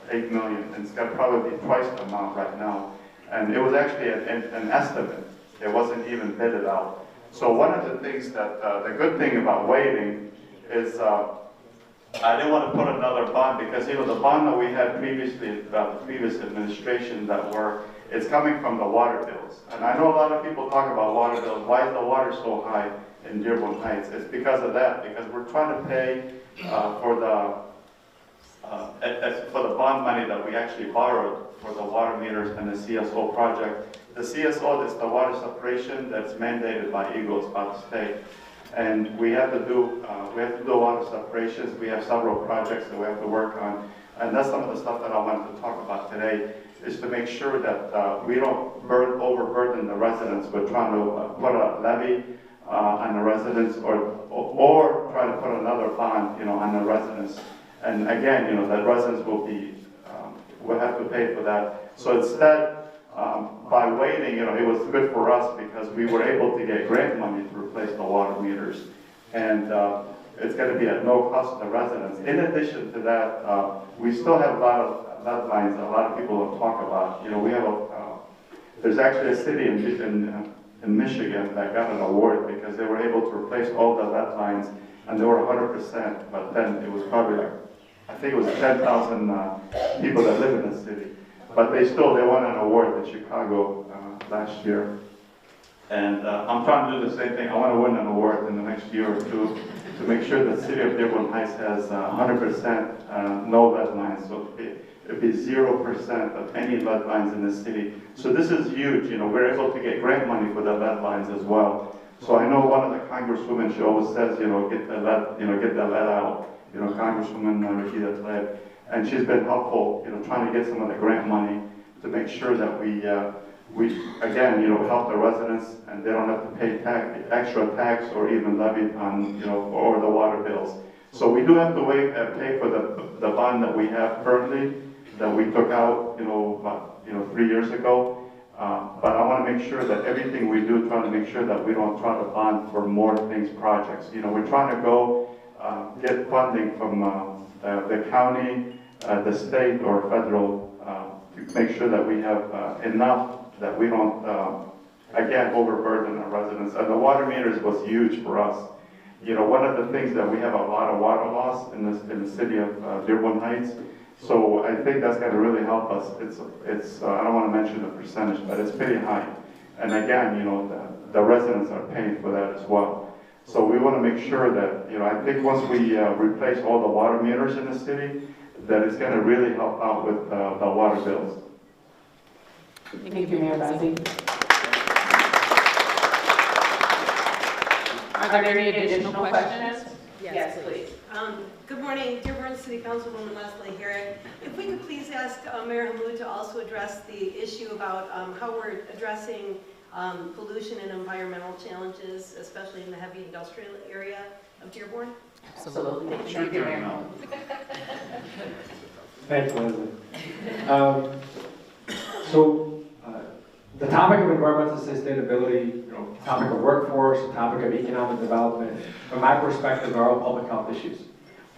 $8 million, and it's got to probably be twice the amount right now. And it was actually an estimate. It wasn't even bidded out. So one of the things that, the good thing about waiting is I didn't want to put another bond because, you know, the bond that we had previously, the previous administration that were, it's coming from the water bills. And I know a lot of people talk about water bills. Why is the water so high in Dearborn Heights? It's because of that, because we're trying to pay for the bond money that we actually borrowed for the water meters and the CSO project. The CSO is the water separation that's mandated by EGLE, it's about the state. And we have to do water separations. We have several projects that we have to work on. And that's some of the stuff that I wanted to talk about today, is to make sure that we don't overburden the residents. We're trying to put a levy on the residents or try to put another bond, you know, on the residents. And again, you know, the residents will have to pay for that. So instead, by waiting, you know, it was good for us because we were able to get grant money to replace the water meters. And it's going to be at no cost to the residents. In addition to that, we still have a lot of lead lines that a lot of people don't talk about. You know, we have there's actually a city in Michigan that got an award because they were able to replace all the lead lines, and they were 100%, but then it was probably like, I think it was 10,000 people that live in the city. But they won an award in Chicago last year. And I'm trying to do the same thing. I want to win an award in the next year or two to make sure the city of Dearborn Heights has 100% no lead lines. So it'd be 0% of any lead lines in the city. So this is huge. You know, we're able to get grant money for the lead lines as well. So I know one of the congresswomen, she always says, you know, get the lead out. You know, Congresswoman Rashida Tlaib. And she's been helpful, you know, trying to get some of the grant money to make sure that we again, you know, help the residents and they don't have to pay extra tax or even levy on, you know, or the water bills. So we do have to pay for the bond that we have currently that we took out, you know, about, 3 years ago. But I want to make sure that everything we do, try to make sure that we don't try to bond for more things, projects. You know, we're trying to go get funding from the county, the state or federal to make sure that we have enough that we don't, again, overburden our residents. And the water meters was huge for us. You know, one of the things that we have a lot of water loss in the city of Dearborn Heights. So I think that's going to really help us. It's I don't want to mention the percentage, but it's pretty high. And again, you know, the residents are paying for that as well. So we want to make sure that, you know, I think once we replace all the water meters in the city, that it's going to really help out with the water bills. Thank you, Mayor Bazzi. Are there any additional questions? Yes, please. Good morning, Dearborn City Councilwoman Leslie Herrick. If we could please ask Mayor Hammoud to also address the issue about how we're addressing pollution and environmental challenges, especially in the heavy industrial area of Dearborn. Absolutely. Thank you, Mayor. Thanks, Leslie. The topic of environmental sustainability, you know, topic of workforce, topic of economic development, from my perspective, are all public health issues.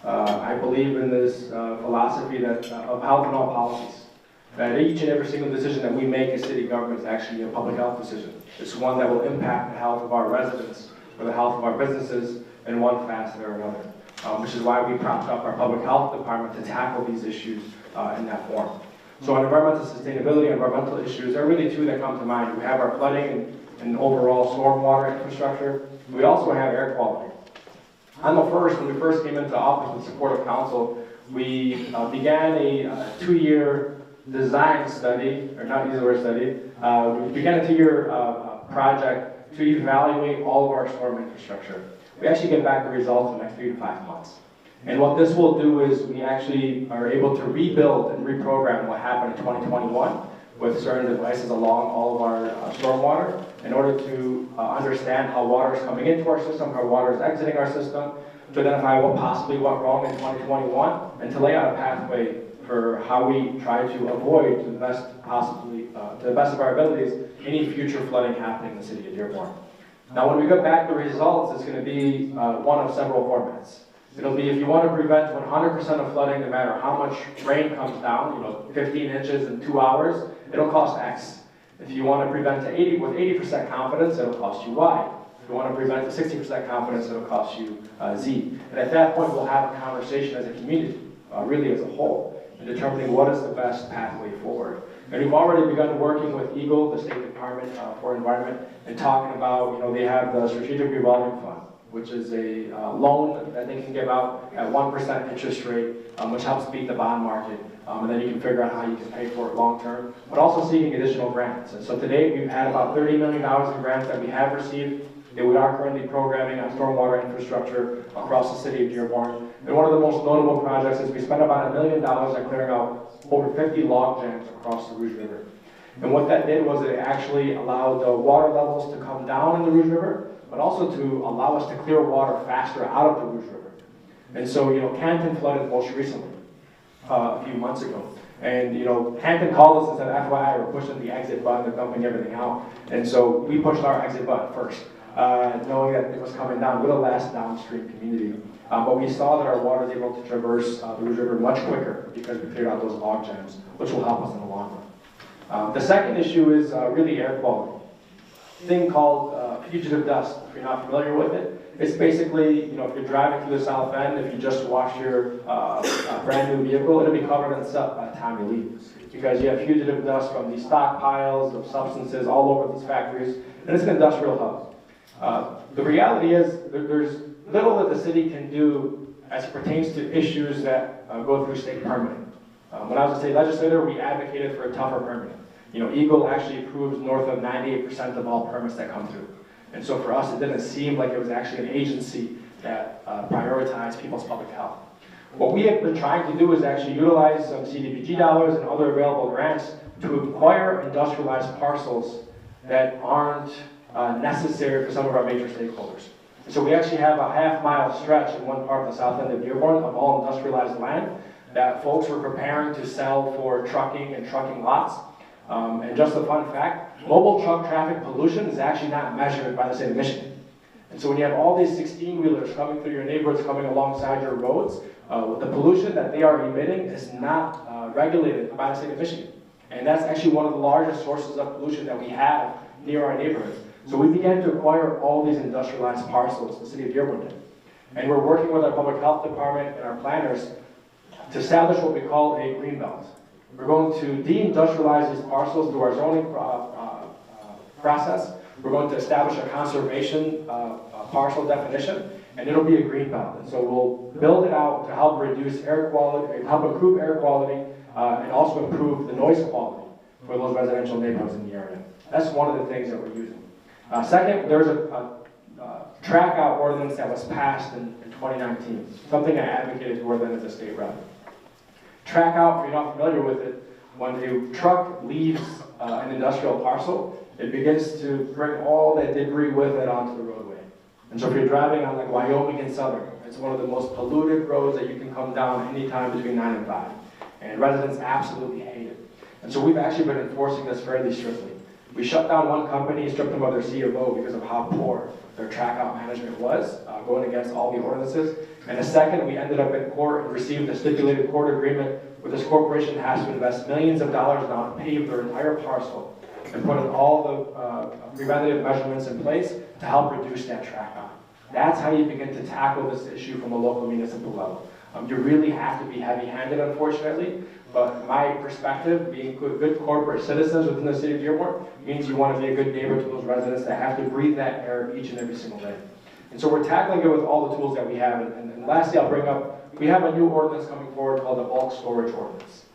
I believe in this philosophy that of health in all policies. That each and every single decision that we make as city government is actually a public health decision. It's one that will impact the health of our residents or the health of our businesses in one facet or another. Which is why we propped up our public health department to tackle these issues in that form. So on environmental sustainability and environmental issues, there are really two that come to mind. We have our flooding and overall stormwater infrastructure. We also have air quality. On the first, when we first came into office with support of council, we began a 2-year design study, or not use the word study, we began a 2-year project to evaluate all of our storm infrastructure. We actually get back the results in the next 3 to 5 months. And what this will do is we actually are able to rebuild and reprogram what happened in 2021 with certain devices along all of our stormwater in order to understand how water is coming into our system, how water is exiting our system, to identify what possibly went wrong in 2021, and to lay out a pathway for how we try to avoid, to the best of our abilities, any future flooding happening in the city of Dearborn. Now, when we get back the results, it's going to be one of several formats. It'll be if you want to prevent 100% of flooding, no matter how much rain comes down, 15 inches in 2 hours, it'll cost X. If you want to prevent with 80% confidence, it'll cost you Y. If you want to prevent to 60% confidence, it'll cost you Z. And at that point, we'll have a conversation as a community, really as a whole, in determining what is the best pathway forward. And we've already begun working with EGLE, the State Department for Environment, and talking about, they have the Strategic Revolving Fund, which is a loan that they can give out at 1% interest rate, which helps beat the bond market. And then you can figure out how you can pay for it long term, but also seeking additional grants. And so to date, we've had about $30 million in grants that we have received, that we are currently programming on stormwater infrastructure across the city of Dearborn. And one of the most notable projects is we spent about $1 million on clearing out over 50 log jams across the Rouge River. And what that did was it actually allowed the water levels to come down in the Rouge River, but also to allow us to clear water faster out of the Rouge River. And so, Canton flooded most recently, a few months ago. And, Canton called us and said, FYI, we're pushing the exit button, they're dumping everything out. And so we pushed our exit button first, knowing that it was coming down. We're the last downstream community. But we saw that our water is able to traverse the Rouge River much quicker because we cleared out those log jams, which will help us in the long run. The second issue is really air quality. A thing called fugitive dust, if you're not familiar with it. It's basically, if you're driving through the South End, if you just wash your brand new vehicle, it'll be covered in soot by the time you leave. Because you have fugitive dust from these stockpiles of substances all over these factories, and it's an industrial hub. The reality is there's little that the city can do as it pertains to issues that go through state permitting. When I was a state legislator, we advocated for a tougher permitting. EGLE actually approves north of 98% of all permits that come through. And so for us, it didn't seem like it was actually an agency that prioritized people's public health. What we have been trying to do is actually utilize some CDBG dollars and other available grants to acquire industrialized parcels that aren't necessary for some of our major stakeholders. So we actually have a half-mile stretch in one part of the south end of Dearborn of all industrialized land that folks were preparing to sell for trucking and trucking lots. And just a fun fact, mobile truck traffic pollution is actually not measured by the state of Michigan. And so when you have all these 16-wheelers coming through your neighborhoods, coming alongside your roads, the pollution that they are emitting is not regulated by the state of Michigan. And that's actually one of the largest sources of pollution that we have near our neighborhoods. So we began to acquire all these industrialized parcels, the city of Dearborn did. And we're working with our public health department and our planners to establish what we call a green belt. We're going to de-industrialize these parcels through our zoning process. We're going to establish a conservation parcel definition, and it'll be a green belt. And so we'll build it out to help reduce air quality, help improve air quality, and also improve the noise quality for those residential neighborhoods in the area. That's one of the things that we're using. Second, there's a track out ordinance that was passed in 2019, something I advocated for then as a state rep. Track out, if you're not familiar with it, when a truck leaves an industrial parcel, it begins to bring all that debris with it onto the roadway. And so if you're driving on like Wyoming and Southern, it's one of the most polluted roads that you can come down anytime between 9 and 5. And residents absolutely hate it. And so we've actually been enforcing this fairly strictly. We shut down one company, stripped them of their CFO because of how poor their track out management was, going against all the ordinances. And the second, we ended up in court and received a stipulated court agreement where this corporation has to invest millions of dollars now to pave their entire parcel and put in all the preventative measurements in place to help reduce that track out. That's how you begin to tackle this issue from a local municipal level. You really have to be heavy-handed, unfortunately, but my perspective, being good corporate citizens within the city of Dearborn, means you want to be a good neighbor to those residents that have to breathe that air each and every single day. And so we're tackling it with all the tools that we have. And lastly, I'll bring up, we have a new ordinance coming forward called the bulk storage ordinance.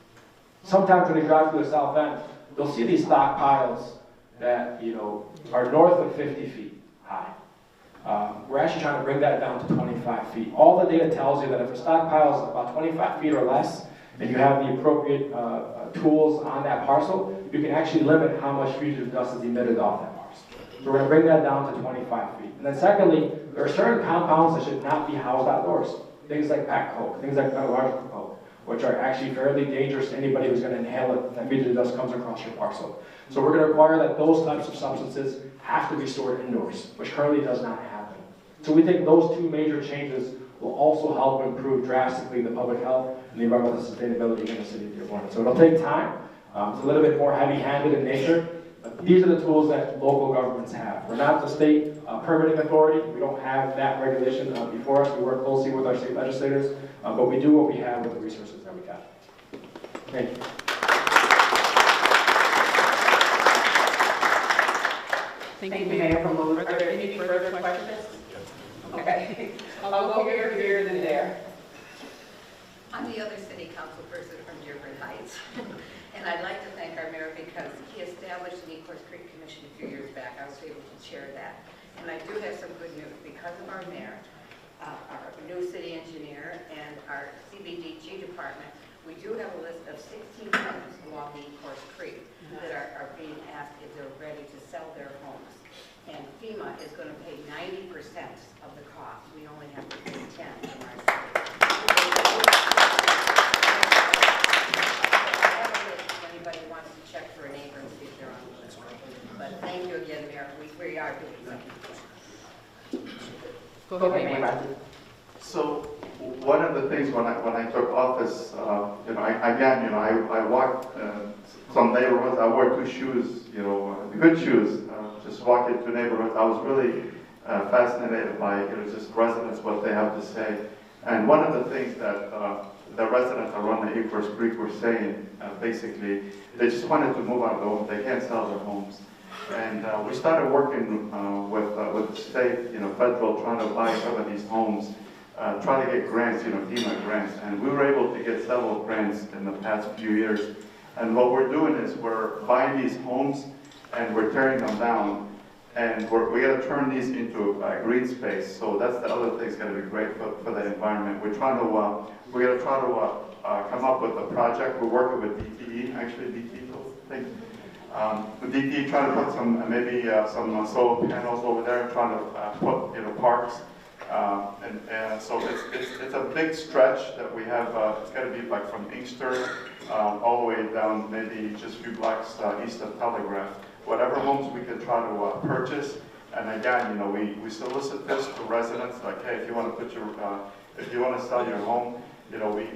Sometimes when you drive through the south end, you'll see these stockpiles that, are north of 50 feet high. We're actually trying to bring that down to 25 feet. All the data tells you that if a stockpile is about 25 feet or less, and you have the appropriate tools on that parcel, you can actually limit how much fugitive dust is emitted off that parcel. So we're going to bring that down to 25 feet. And then secondly, there are certain compounds that should not be housed outdoors. Things like packed coke, things like metallurgical coke. which are actually fairly dangerous to anybody who's going to inhale it if immediately dust comes across your parcel. So we're going to require that those types of substances have to be stored indoors, which currently does not happen. So we think those two major changes will also help improve drastically the public health and the environmental sustainability in the city of Dearborn. So it'll take time. It's a little bit more heavy-handed in nature, but these are the tools that local governments have. We're not the state permitting authority. We don't have that regulation before us. We work closely with our state legislators, but we do what we have with the resources that we got. Thank you. Thank you, Mayor Hammoud. Are there any further questions? Okay. I'll go here, and there. I'm the other city council person from Dearborn Heights, and I'd like to thank our mayor because he established an Ecorse Creek Commission a few years back. I was able to chair that. And I do have some good news. Because of our mayor, our new city engineer, and our CBDG department, we do have a list of 16 homes along the Ecorse Creek that are being asked if they're ready to sell their homes. And FEMA is going to pay 90% of the cost. We only have to pay 10 from our city. If anybody wants to check for a neighbor and see if they're on the list. But thank you again, Mayor. We are doing something. Go ahead, Mayor Bazzi. So one of the things when I took office, I walked some neighborhoods. I wore two shoes, good shoes. Just walking into neighborhoods. I was really fascinated by just residents, what they have to say. And one of the things that the residents around the Ecorse Creek were saying, basically, they just wanted to move out of the home. They can't sell their homes. And we started working with the state, federal, trying to buy some of these homes, trying to get grants, FEMA grants. And we were able to get several grants in the past few years. And what we're doing is we're buying these homes and we're tearing them down. And we got to turn these into green space. So that's the other thing that's going to be great for the environment. We're trying to, we're going to try to come up with a project. We're working with DTE, actually DTE, thank you. With DTE trying to put some, maybe some solar panels over there, trying to put, parks. And so it's a big stretch that we have. It's got to be like from Inkster all the way down, maybe just a few blocks east of Telegraph. Whatever homes we can try to purchase, and again, we solicit this to residents, like, hey, if you want to put your, if you want to sell your home, we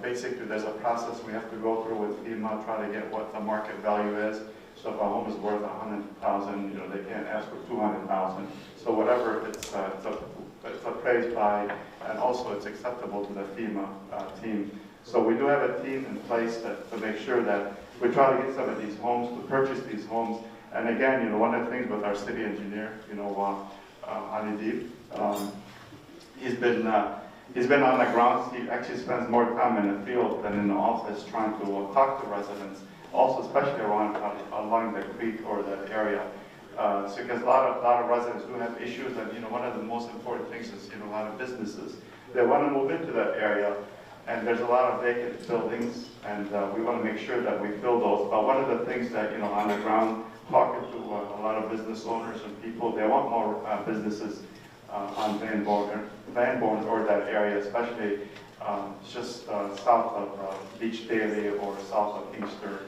basically there's a process we have to go through with FEMA, try to get what the market value is. So if a home is worth $100,000, they can't ask for $200,000. So whatever it's appraised by, and also it's acceptable to the FEMA team. So we do have a team in place to make sure that we try to get some of these homes, to purchase these homes. And again, one of the things with our city engineer, Anidib, he's been on the ground. He actually spends more time in the field than in the office trying to talk to residents, also especially along the creek or the area. So because a lot of residents do have issues, and one of the most important things is a lot of businesses, they want to move into that area. And there's a lot of vacant buildings, and we want to make sure that we fill those. But one of the things that, on the ground, talking to a lot of business owners and people, they want more businesses on Van Born or that area, especially just south of Beach Daily or south of Inkster.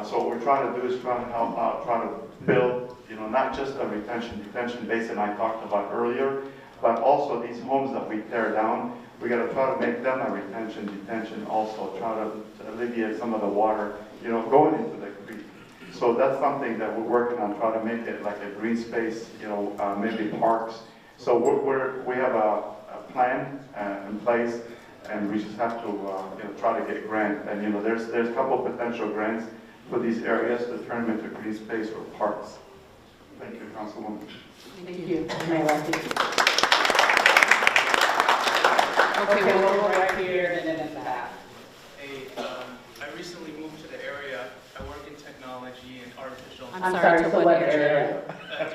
So what we're trying to do is try to help out, try to build, not just a detention basin I talked about earlier, but also these homes that we tear down. We got to try to make them a detention also, try to alleviate some of the water, going into the creek. So that's something that we're working on, try to make it like a green space, maybe parks. So we have a plan in place, and we just have to try to get grants. And there's a couple potential grants for these areas to turn them into green space or parks. Thank you, Councilwoman. Thank you, Mayor Bazzi. Okay, we'll go right here and then in the back. Hey, I recently moved to the area. I work in technology and artificial I'm sorry, to what area?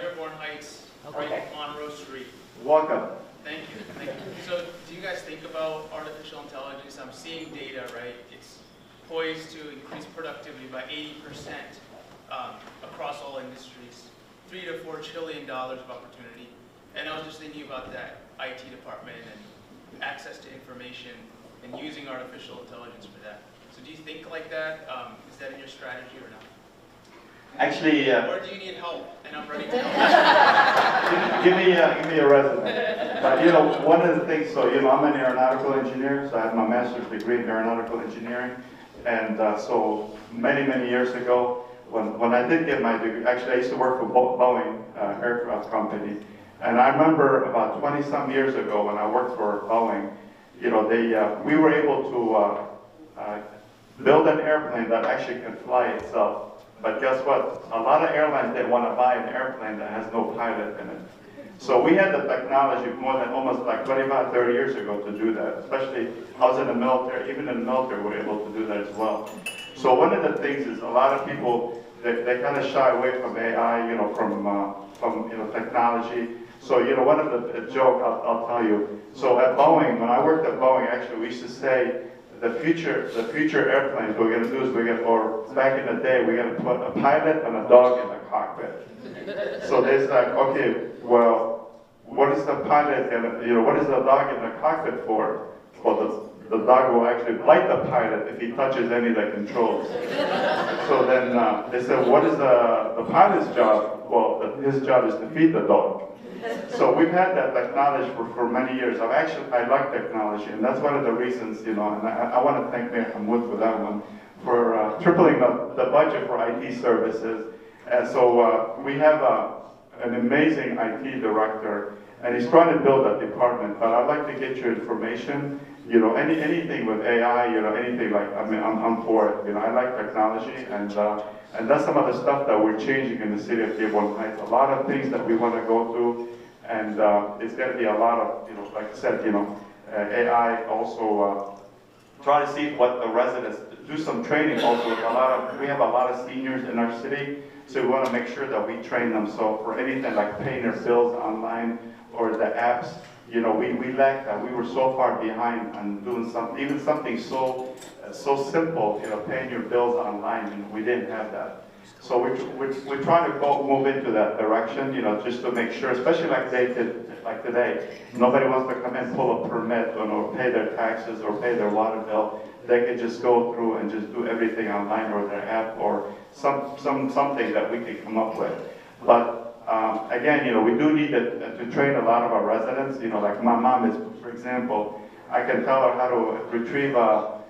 Dearborn Heights, Okay. right on Rose Street. Welcome. Thank you. So do you guys think about artificial intelligence? I'm seeing data, right? It's poised to increase productivity by 80% across all industries. $3 to $4 trillion of opportunity. And I was just thinking about that IT department and access to information. and using artificial intelligence for that. So do you think like that? Is that in your strategy or not? Actually, Or do you need help? And I'm ready to help. give me a resume. But you know, one of the things, so you know, I'm an aeronautical engineer, so I have my master's degree in aeronautical engineering, and so many years ago, when I did get my degree, actually I used to work for Boeing aircraft company, and I remember about 20-some years ago when I worked for Boeing, you know, we were able to build an airplane that actually can fly itself. But guess what? A lot of airlines, they want to buy an airplane that has no pilot in it. So we had the technology more than almost like 25, 30 years ago to do that. Especially, I was in the military, even in the military, we're able to do that as well. So one of the things is a lot of people, they kind of shy away from AI, you know, from you know, technology. So, you know, one of the joke I'll tell you. So at Boeing, when I worked at Boeing, actually, we used to say, the future airplanes, what we're going to do is or back in the day, we're going to put a pilot and a dog in the cockpit. So they're like, okay, well, what is the pilot and, you know, what is the dog in the cockpit for? Well, the dog will actually bite the pilot if he touches any of the controls. So then they said, what is the pilot's job? Well, his job is to feed the dog. So we've had that technology for many years. I like technology, and that's one of the reasons, you know, and I want to thank Mayor Hammoud for that one, for tripling the budget for IT services. And so we have an amazing IT director, and he's trying to build that department, but I'd like to get your information, you know, anything with AI, you know, anything like, I mean, I'm for it, you know, I like technology, and that's some of the stuff that we're changing in the city of Dearborn Heights. A lot of things that we want to go through, and it's going to be a lot of, you know, like I said, you know, AI also try to see what the residents, do some training also. We have a lot of seniors in our city, so we want to make sure that we train them. So for anything like paying their bills online or the apps, you know, we lack that. We were so far behind on doing even something so simple, you know, paying your bills online, and we didn't have that. So we're trying to move into that direction, you know, just to make sure, especially like today, nobody wants to come in, pull a permit, or pay their taxes or pay their water bill. They can just go through and just do everything online or their app or something that we can come up with. But again, you know, we do need to train a lot of our residents. You know, like my mom is, for example, I can tell her how to retrieve a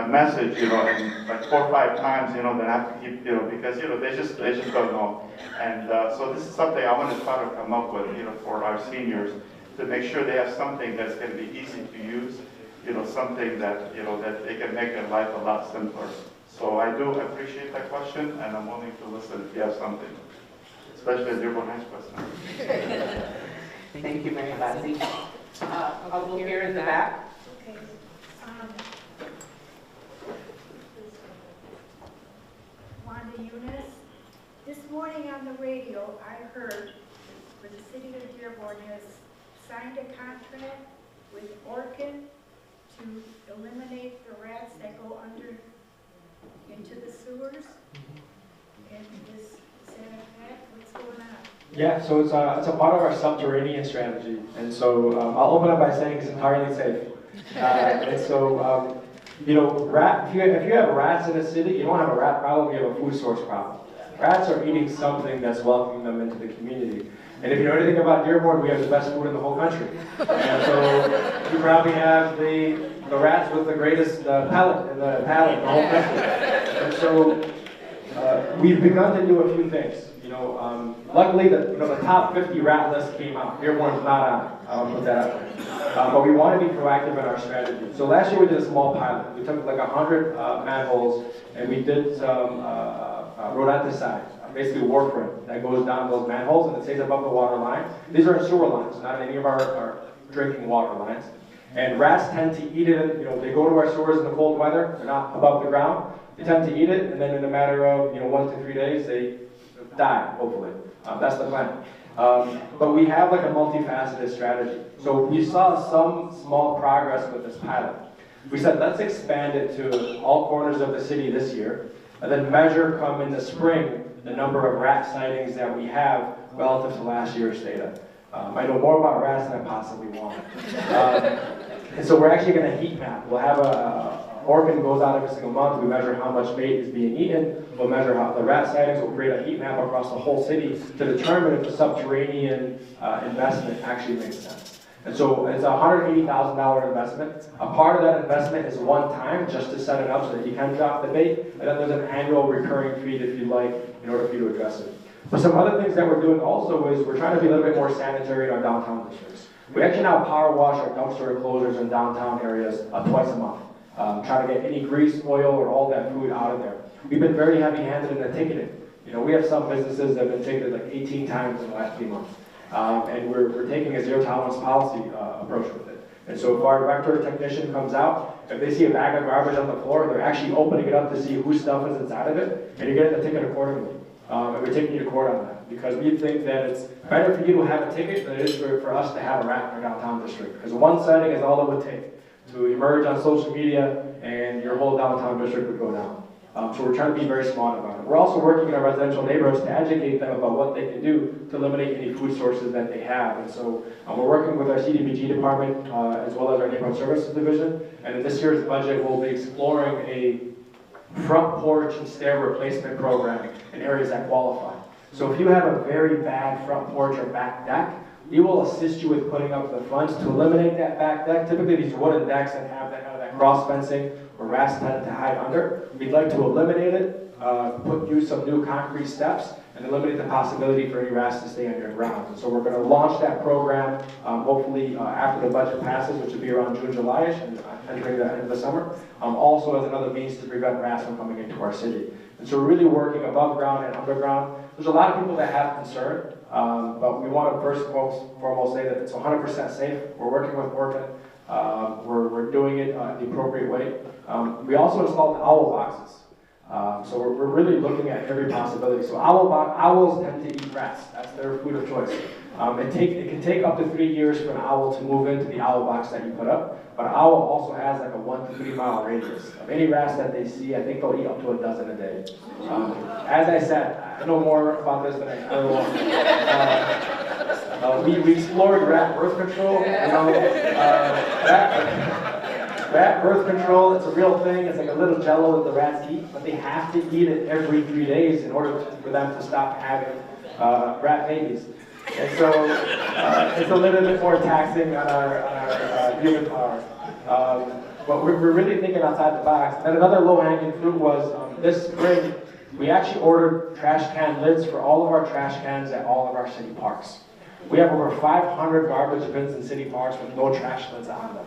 message, you know, and like 4 or 5 times, you know, then I have to keep, you know, because, you know, they just don't know. And so this is something I want to try to come up with, you know, for our seniors, to make sure they have something that's going to be easy to use, you know, something that, you know, that they can make their life a lot simpler. So I do appreciate that question, and I'm willing to listen if you have something, especially a Dearborn Heights question. Thank you, Mayor Bazzi. I'll go here in the back. Okay. Wanda Eunice. This morning on the radio, I heard where the city of Dearborn has signed a contract with Orkin to eliminate the rats that go into the sewers. And is that a fact? What's going on? Yeah, so it's a part of our subterranean strategy, and so I'll open up by saying it's entirely safe. And so, you know, if you have rats in a city, you don't have a rat problem, you have a food source problem. Rats are eating something that's welcoming them into the community. And if you know anything about Dearborn, we have the best food in the whole country. And so you probably have the rats with the greatest palate in the whole country. And so we've begun to do a few things. You know, luckily the top 50 rat list came out. Dearborn's not on it. I'll put that out there. But we want to be proactive in our strategy. So last year we did a small pilot. We took like 100 manholes and we did some rodenticide, basically warfarin that goes down those manholes and it stays above the water line. These are sewer lines, not any of our drinking water lines. And rats tend to eat it. You know, they go to our sewers in the cold weather. They're not above the ground. They tend to eat it, and then in a matter of 1 to 3 days, they die. Hopefully, that's the plan. But we have like a multifaceted strategy. So we saw some small progress with this pilot. We said let's expand it to all corners of the city this year, and then measure come in the spring the number of rat sightings that we have relative to last year's data. I know more about rats than I possibly want. And so we're actually going to heat map. We'll have Orkin goes out every single month. We measure how much bait is being eaten. We'll measure how the rat sightings. We'll create a heat map across the whole city to determine if the subterranean investment actually makes sense. And so it's a $180,000 investment. A part of that investment is one time just to set it up so that you can drop the bait. And then there's an annual recurring fee if you'd like in order for you to address it. But some other things that we're doing also is we're trying to be a little bit more sanitary in our downtown districts. We actually now power wash our dumpster enclosures in downtown areas twice a month. Try to get any grease, oil, or all that food out of there. We've been very heavy-handed in the ticketing. You know, we have some businesses that have been ticketed like 18 times in the last 3 months. And we're taking a zero-tolerance policy approach with it. And so if our director or technician comes out, if they see a bag of garbage on the floor, they're actually opening it up to see whose stuff is inside of it, and you're getting the ticket accordingly. And we're taking you to court on that, because we think that it's better for you to have a ticket than it is for us to have a rat in our downtown district. Because one sighting is all it would take to emerge on social media, and your whole downtown district would go down. So we're trying to be very smart about it. We're also working in our residential neighborhoods to educate them about what they can do to eliminate any food sources that they have. And so we're working with our CDBG department as well as our neighborhood services division. And in this year's budget, we'll be exploring a front porch and stair replacement program in areas that qualify. So if you have a very bad front porch or back deck, we will assist you with putting up the funds to eliminate that back deck. Typically these wooden decks that have that, that cross fencing or rats tend to hide under. We'd like to eliminate it, use some new concrete steps, and eliminate the possibility for any rats to stay underground. And so we're going to launch that program hopefully after the budget passes, which will be around June, July-ish, and entering the end of the summer. Also as another means to prevent rats from coming into our city. And so we're really working above ground and underground. There's a lot of people that have concern, but we want to first and foremost say that it's 100% safe. We're working with Orkin. We're doing it the appropriate way. We also installed owl boxes. So we're really looking at every possibility. So owls tend to eat rats. That's their food of choice. It can take up to 3 years for an owl to move into the owl box that you put up. But an owl also has like a 1 to 3 mile radius. Of any rats that they see, I think they'll eat up to a dozen a day. As I said, I know more about this than I ever will. We explored rat birth control. Rat birth control, it's a real thing. It's like a little jello that the rats eat, but they have to eat it every 3 days in order for them to stop having rat babies. And so it's a little bit more taxing on our human power. But we're really thinking outside the box. And another low-hanging fruit was this spring, we actually ordered trash can lids for all of our trash cans at all of our city parks. We have over 500 garbage bins in city parks with no trash lids on them.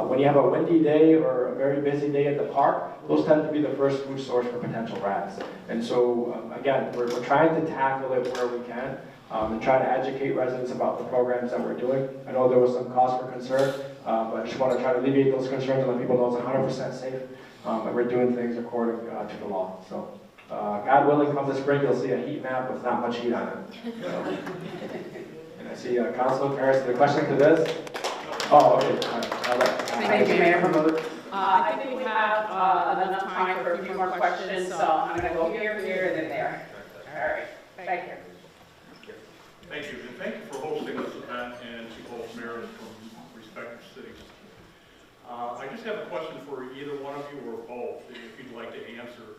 When you have a windy day or a very busy day at the park, those tend to be the first food source for potential rats. And so, again, we're trying to tackle it where we can and try to educate residents about the programs that we're doing. I know there was some cause for concern, but I just want to try to alleviate those concerns and let people know it's 100% safe, and we're doing things according to the law. So, God willing, come this spring, you'll see a heat map with not much heat on it. So, and I see Councilman Harris, the question to this. Oh, okay. All right. Thank you, Mayor Hammoud. I think we have enough time for a few more questions, so I'm going to go here, and then there. All right. Thank you. Thank you, and thank you for hosting this event and to both mayors from respective cities. I just have a question for either one of you or both, if you'd like to answer.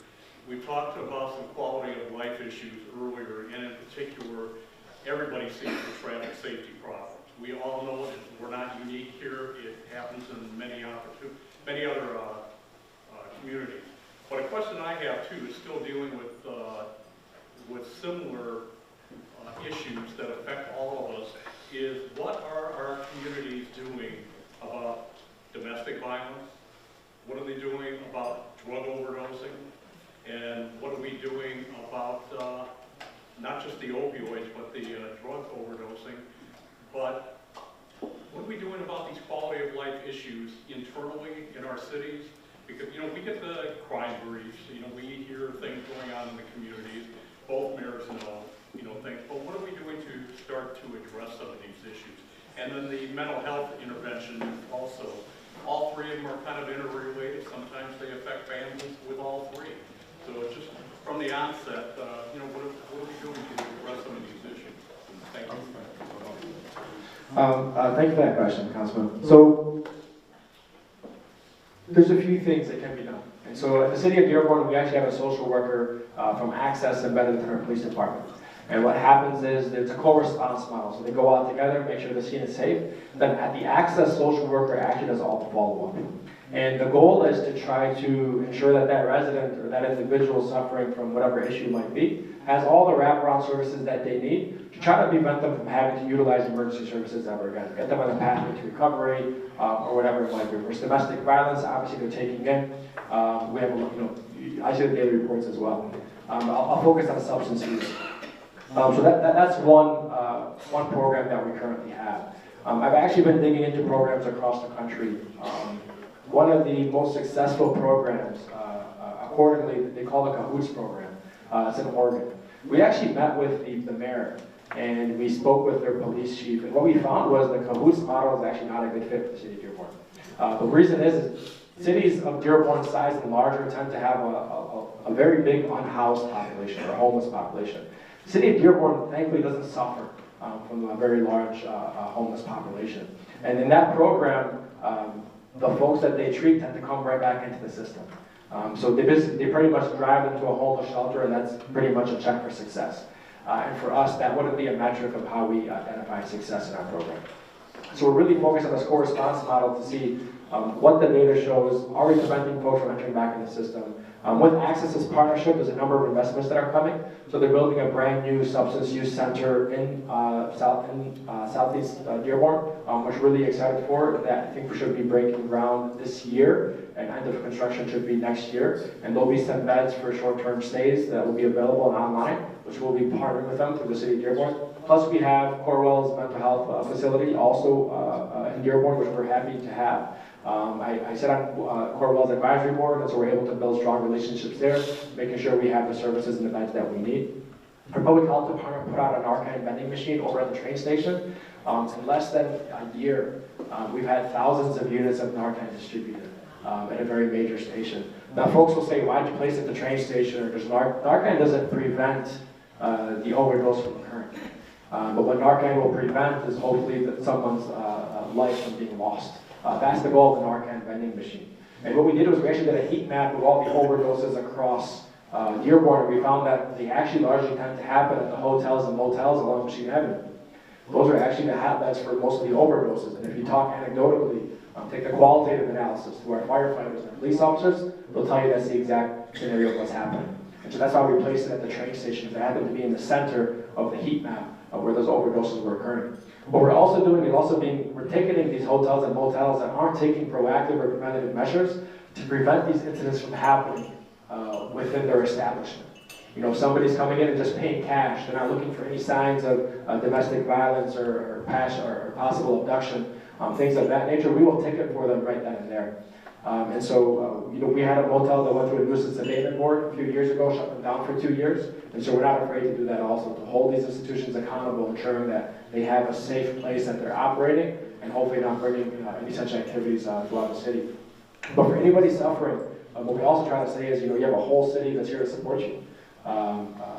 We talked about some quality of life issues earlier, and in particular, everybody sees the traffic safety problems. We all know it. We're not unique here. It happens in many other communities. But a question I have too is still dealing with similar issues that affect all of us. Is what are our communities doing about domestic violence? What are they doing about drug overdosing? And what are we doing about not just the opioids, but the drug overdosing? But what are we doing about these quality of life issues internally in our cities? Because, you know, we get the crime briefs, you know, we hear things going on in the communities. Both mayors know, things. But what are we doing to start to address some of these issues? And then the mental health intervention also. All three of them are kind of interrelated. Sometimes they affect families with all three. So just from the onset, what are we doing to address some of these issues? Thank you. Thank you for that question, Councilman. So there's a few things that can be done. And so in the city of Dearborn, we actually have a social worker from Access embedded within our police department. And what happens is there's a co-response model. So they go out together, make sure the scene is safe. Then at the Access social worker actually does all the follow-up. And the goal is to try to ensure that that resident or that individual suffering from whatever issue might be has all the wraparound services that they need to try to prevent them from having to utilize emergency services ever again. Get them on the pathway to recovery or whatever it might be. If it's domestic violence, obviously they're taking in. We have, I see the daily reports as well. I'll focus on substance use. So that's one program that we currently have. I've actually been digging into programs across the country. One of the most successful programs, accordingly, they call the Hammoud program. It's in Oregon. We actually met with the mayor and we spoke with their police chief. And what we found was the Hammoud model is actually not a good fit for the city of Dearborn. The reason is cities of Dearborn's size and larger tend to have a very big unhoused population or homeless population. The city of Dearborn, thankfully, doesn't suffer from a very large homeless population. And in that program, the folks that they treat tend to come right back into the system. So they pretty much drive them to a homeless shelter, and that's pretty much a check for success. And for us, that wouldn't be a metric of how we identify success in our program. So we're really focused on this co-response model to see what the data shows. Are we preventing folks from entering back in the system? With Access's partnership, there's a number of investments that are coming. So they're building a brand new substance use center in southeast Dearborn, which we're really excited for. That I think we should be breaking ground this year, and end of construction should be next year. And there'll be some beds for short-term stays that will be available and online, which we'll be partnering with them through the city of Dearborn. Plus we have Corwell's mental health facility also in Dearborn, which we're happy to have. I sit on Corwell's advisory board, and so we're able to build strong relationships there, making sure we have the services and the beds that we need. Our public health department put out an Narcan vending machine over at the train station. In less than a year, we've had thousands of units of Narcan distributed at a very major station. Now folks will say, why'd you place it at the train station? Or Narcan doesn't prevent the overdose from occurring. But what Narcan will prevent is hopefully that someone's life from being lost. That's the goal of the Narcan vending machine. And what we did was we actually did a heat map of all the overdoses across Dearborn, and we found that they actually largely tend to happen at the hotels and motels along Michigan Avenue. Those are actually the hotbeds for most of the overdoses. And if you talk anecdotally, take the qualitative analysis to our firefighters and police officers, they'll tell you that's the exact scenario of what's happening. And so that's why we placed it at the train station. It happened to be in the center of the heat map where those overdoses were occurring. What we're also doing is we're ticketing these hotels and motels that aren't taking proactive or preventative measures to prevent these incidents from happening within their establishment. You know, if somebody's coming in and just paying cash, they're not looking for any signs of domestic violence or possible abduction, things of that nature, we will ticket for them right then and there. And so, you know, we had a motel that went through a nuisance abatement board a few years ago, shut them down for 2 years, and so we're not afraid to do that also, to hold these institutions accountable, ensuring that they have a safe place that they're operating, and hopefully not bringing any such activities throughout the city. But for anybody suffering, what we also try to say is, you know, you have a whole city that's here to support you.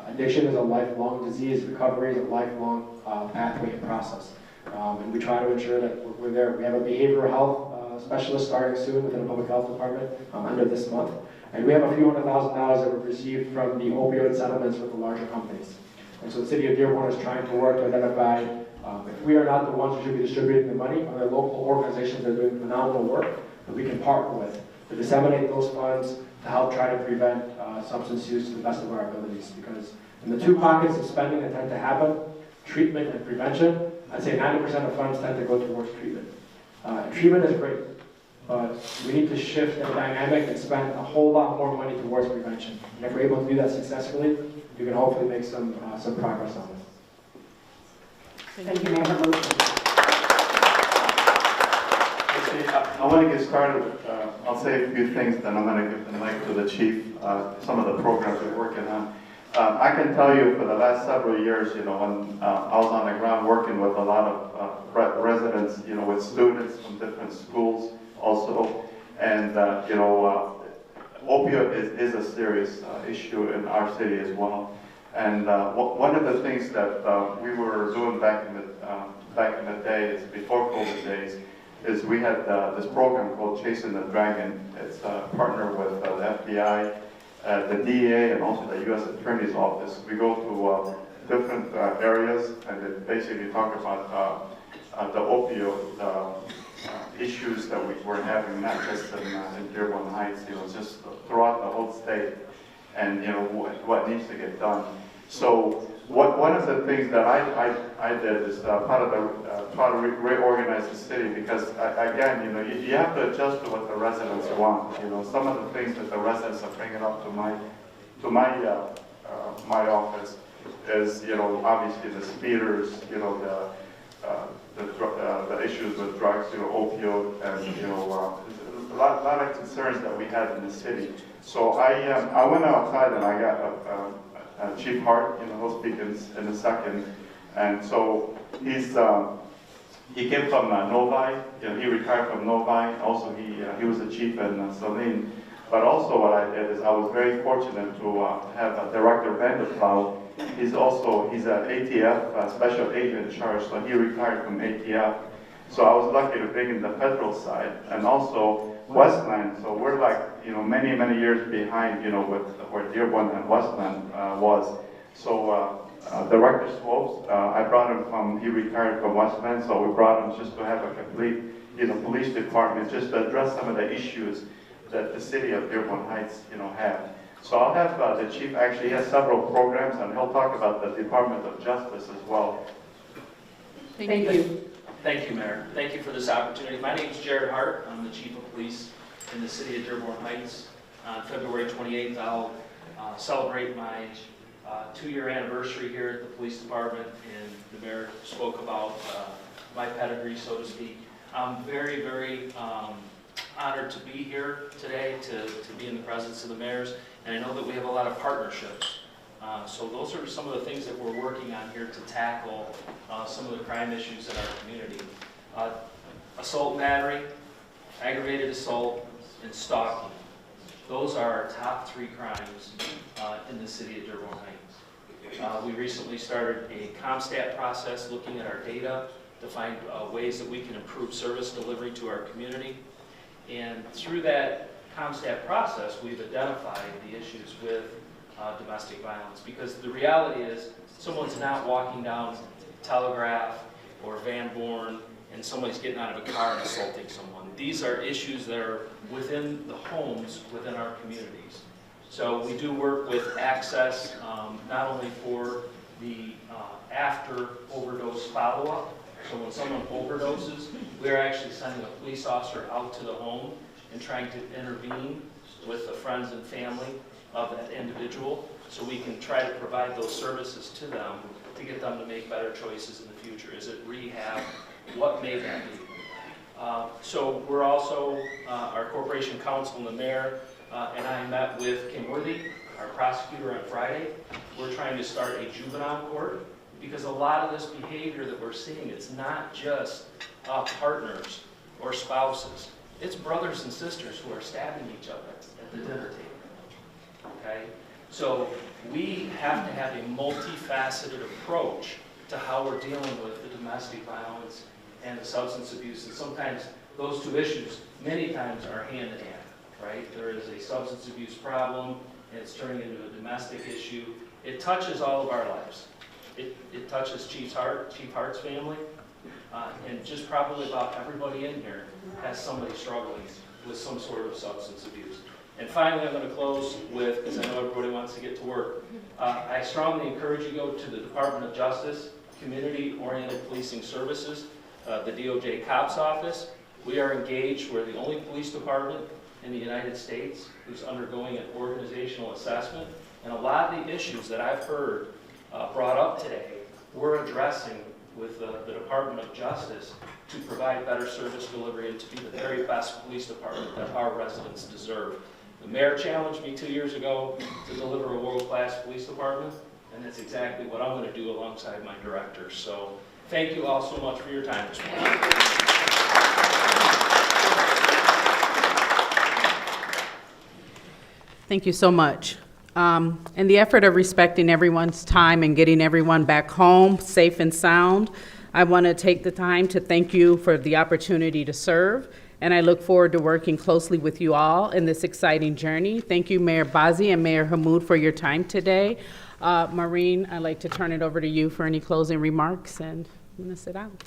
Addiction is a lifelong disease, recovery is a lifelong pathway and process. And we try to ensure that we're there. We have a behavioral health specialist starting soon within the public health department under this month. And we have a few $100,000 that we've received from the opioid settlements with the larger companies. And so the city of Dearborn is trying to work to identify if we are not the ones who should be distributing the money, other local organizations that are doing phenomenal work that we can partner with to disseminate those funds to help try to prevent substance use to the best of our abilities. Because in the two pockets of spending that tend to happen, treatment and prevention, I'd say 90% of funds tend to go towards treatment. Treatment is great, but we need to shift the dynamic and spend a whole lot more money towards prevention. And if we're able to do that successfully, we can hopefully make some progress on this. Thank you, Mayor. I want to get started. I'll say a few things, then I'm going to give the mic to the chief, some of the programs we're working on. I can tell you for the last several years, you know, when I was on the ground working with a lot of residents, you know, with students from different schools also, and, you know, opioid is a serious issue in our city as well. And one of the things that we were doing back in the days, before COVID days, is we had this program called Chasing the Dragon. It's a partner with the FBI, the DEA, and also the U.S. Attorney's Office. We go to different areas and then basically talk about the opioid issues that we're having, not just in Dearborn Heights, just throughout the whole state, and what needs to get done. So one of the things that I did is part of the try to reorganize the city, because again, you have to adjust to what the residents want. Some of the things that the residents are bringing up to my office is obviously the speeders, the issues with drugs, opioid, and a lot of concerns that we had in the city. So I went outside and I got Chief Hart, he'll speak in a second, and so he came from Novi. He retired from Novi. Also, he was a chief in Saline. But also, what I did is I was very fortunate to have Director Vanderplow. He's an ATF special agent in charge, so he retired from ATF. So I was lucky to bring in the federal side, and also Westland. So we're like, many years behind, with where Dearborn and Westland was. So Director Swopes, I brought him he retired from Westland, so we brought him just to have a complete, police department, just to address some of the issues that the city of Dearborn Heights, have. So I'll have the chief, actually, he has several programs, and he'll talk about the Department of Justice as well. Thank you. Thank you, Mayor. Thank you for this opportunity. My name is Jared Hart. I'm the Chief of Police in the city of Dearborn Heights. On February 28th, I'll celebrate my 2-year anniversary here at the police department, and the mayor spoke about my pedigree, so to speak. I'm very, very honored to be here today, to be in the presence of the mayors, and I know that we have a lot of partnerships. So those are some of the things that we're working on here to tackle some of the crime issues in our community. Assault and battery, aggravated assault, and stalking. Those are our top 3 crimes in the city of Dearborn Heights. We recently started a CompStat process looking at our data to find ways that we can improve service delivery to our community. And through that CompStat process, we've identified the issues with domestic violence, because the reality is someone's not walking down Telegraph or Van Born and somebody's getting out of a car and assaulting someone. These are issues that are within the homes within our communities. So we do work with access, not only for the after overdose follow-up. So when someone overdoses, we're actually sending a police officer out to the home and trying to intervene with the friends and family of that individual, so we can try to provide those services to them to get them to make better choices in the future. Is it rehab? What may that be? So we're also, our corporation counsel and the mayor and I met with Kim Worthy, our prosecutor, on Friday. We're trying to start a juvenile court, because a lot of this behavior that we're seeing, it's not just partners or spouses. It's brothers and sisters who are stabbing each other at the dinner table. Okay? So we have to have a multifaceted approach to how we're dealing with the domestic violence and the substance abuse. And sometimes those two issues, many times, are hand in hand, right? There is a substance abuse problem, and it's turning into a domestic issue. It touches all of our lives. It touches Chief Hart's family, and just probably about everybody in here has somebody struggling with some sort of substance abuse. And finally, I'm going to close with, because I know everybody wants to get to work, I strongly encourage you to go to the Department of Justice, Community-Oriented Policing Services, the DOJ COPS office. We are engaged. We're the only police department in the United States who's undergoing an organizational assessment. And a lot of the issues that I've heard brought up today, we're addressing with the Department of Justice to provide better service delivery and to be the very best police department that our residents deserve. The mayor challenged me 2 years ago to deliver a world-class police department, and that's exactly what I'm going to do alongside my directors. So thank you all so much for your time this morning. Thank you so much. In the effort of respecting everyone's time and getting everyone back home safe and sound, I want to take the time to thank you for the opportunity to serve, and I look forward to working closely with you all in this exciting journey. Thank you, Mayor Bazzi and Mayor Hammoud, for your time today. Maureen, I'd like to turn it over to you for any closing remarks, and I'm going to sit down.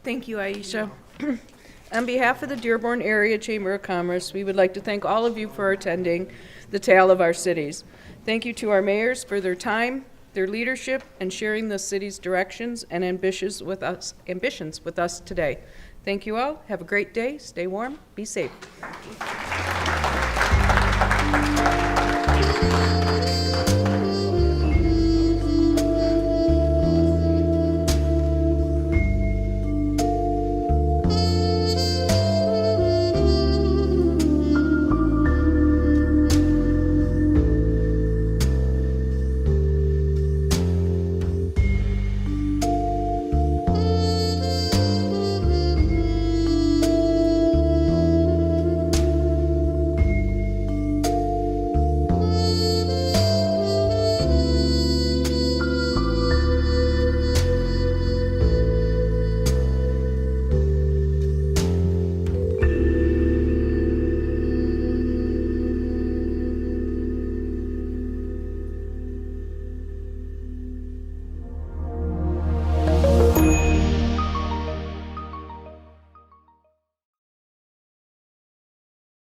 Thank you, Aisha. On behalf of the Dearborn Area Chamber of Commerce, we would like to thank all of you for attending the Tale of Our Cities. Thank you to our mayors for their time, their leadership, and sharing the city's directions and ambitions with us today. Thank you all. Have a great day. Stay warm. Be safe.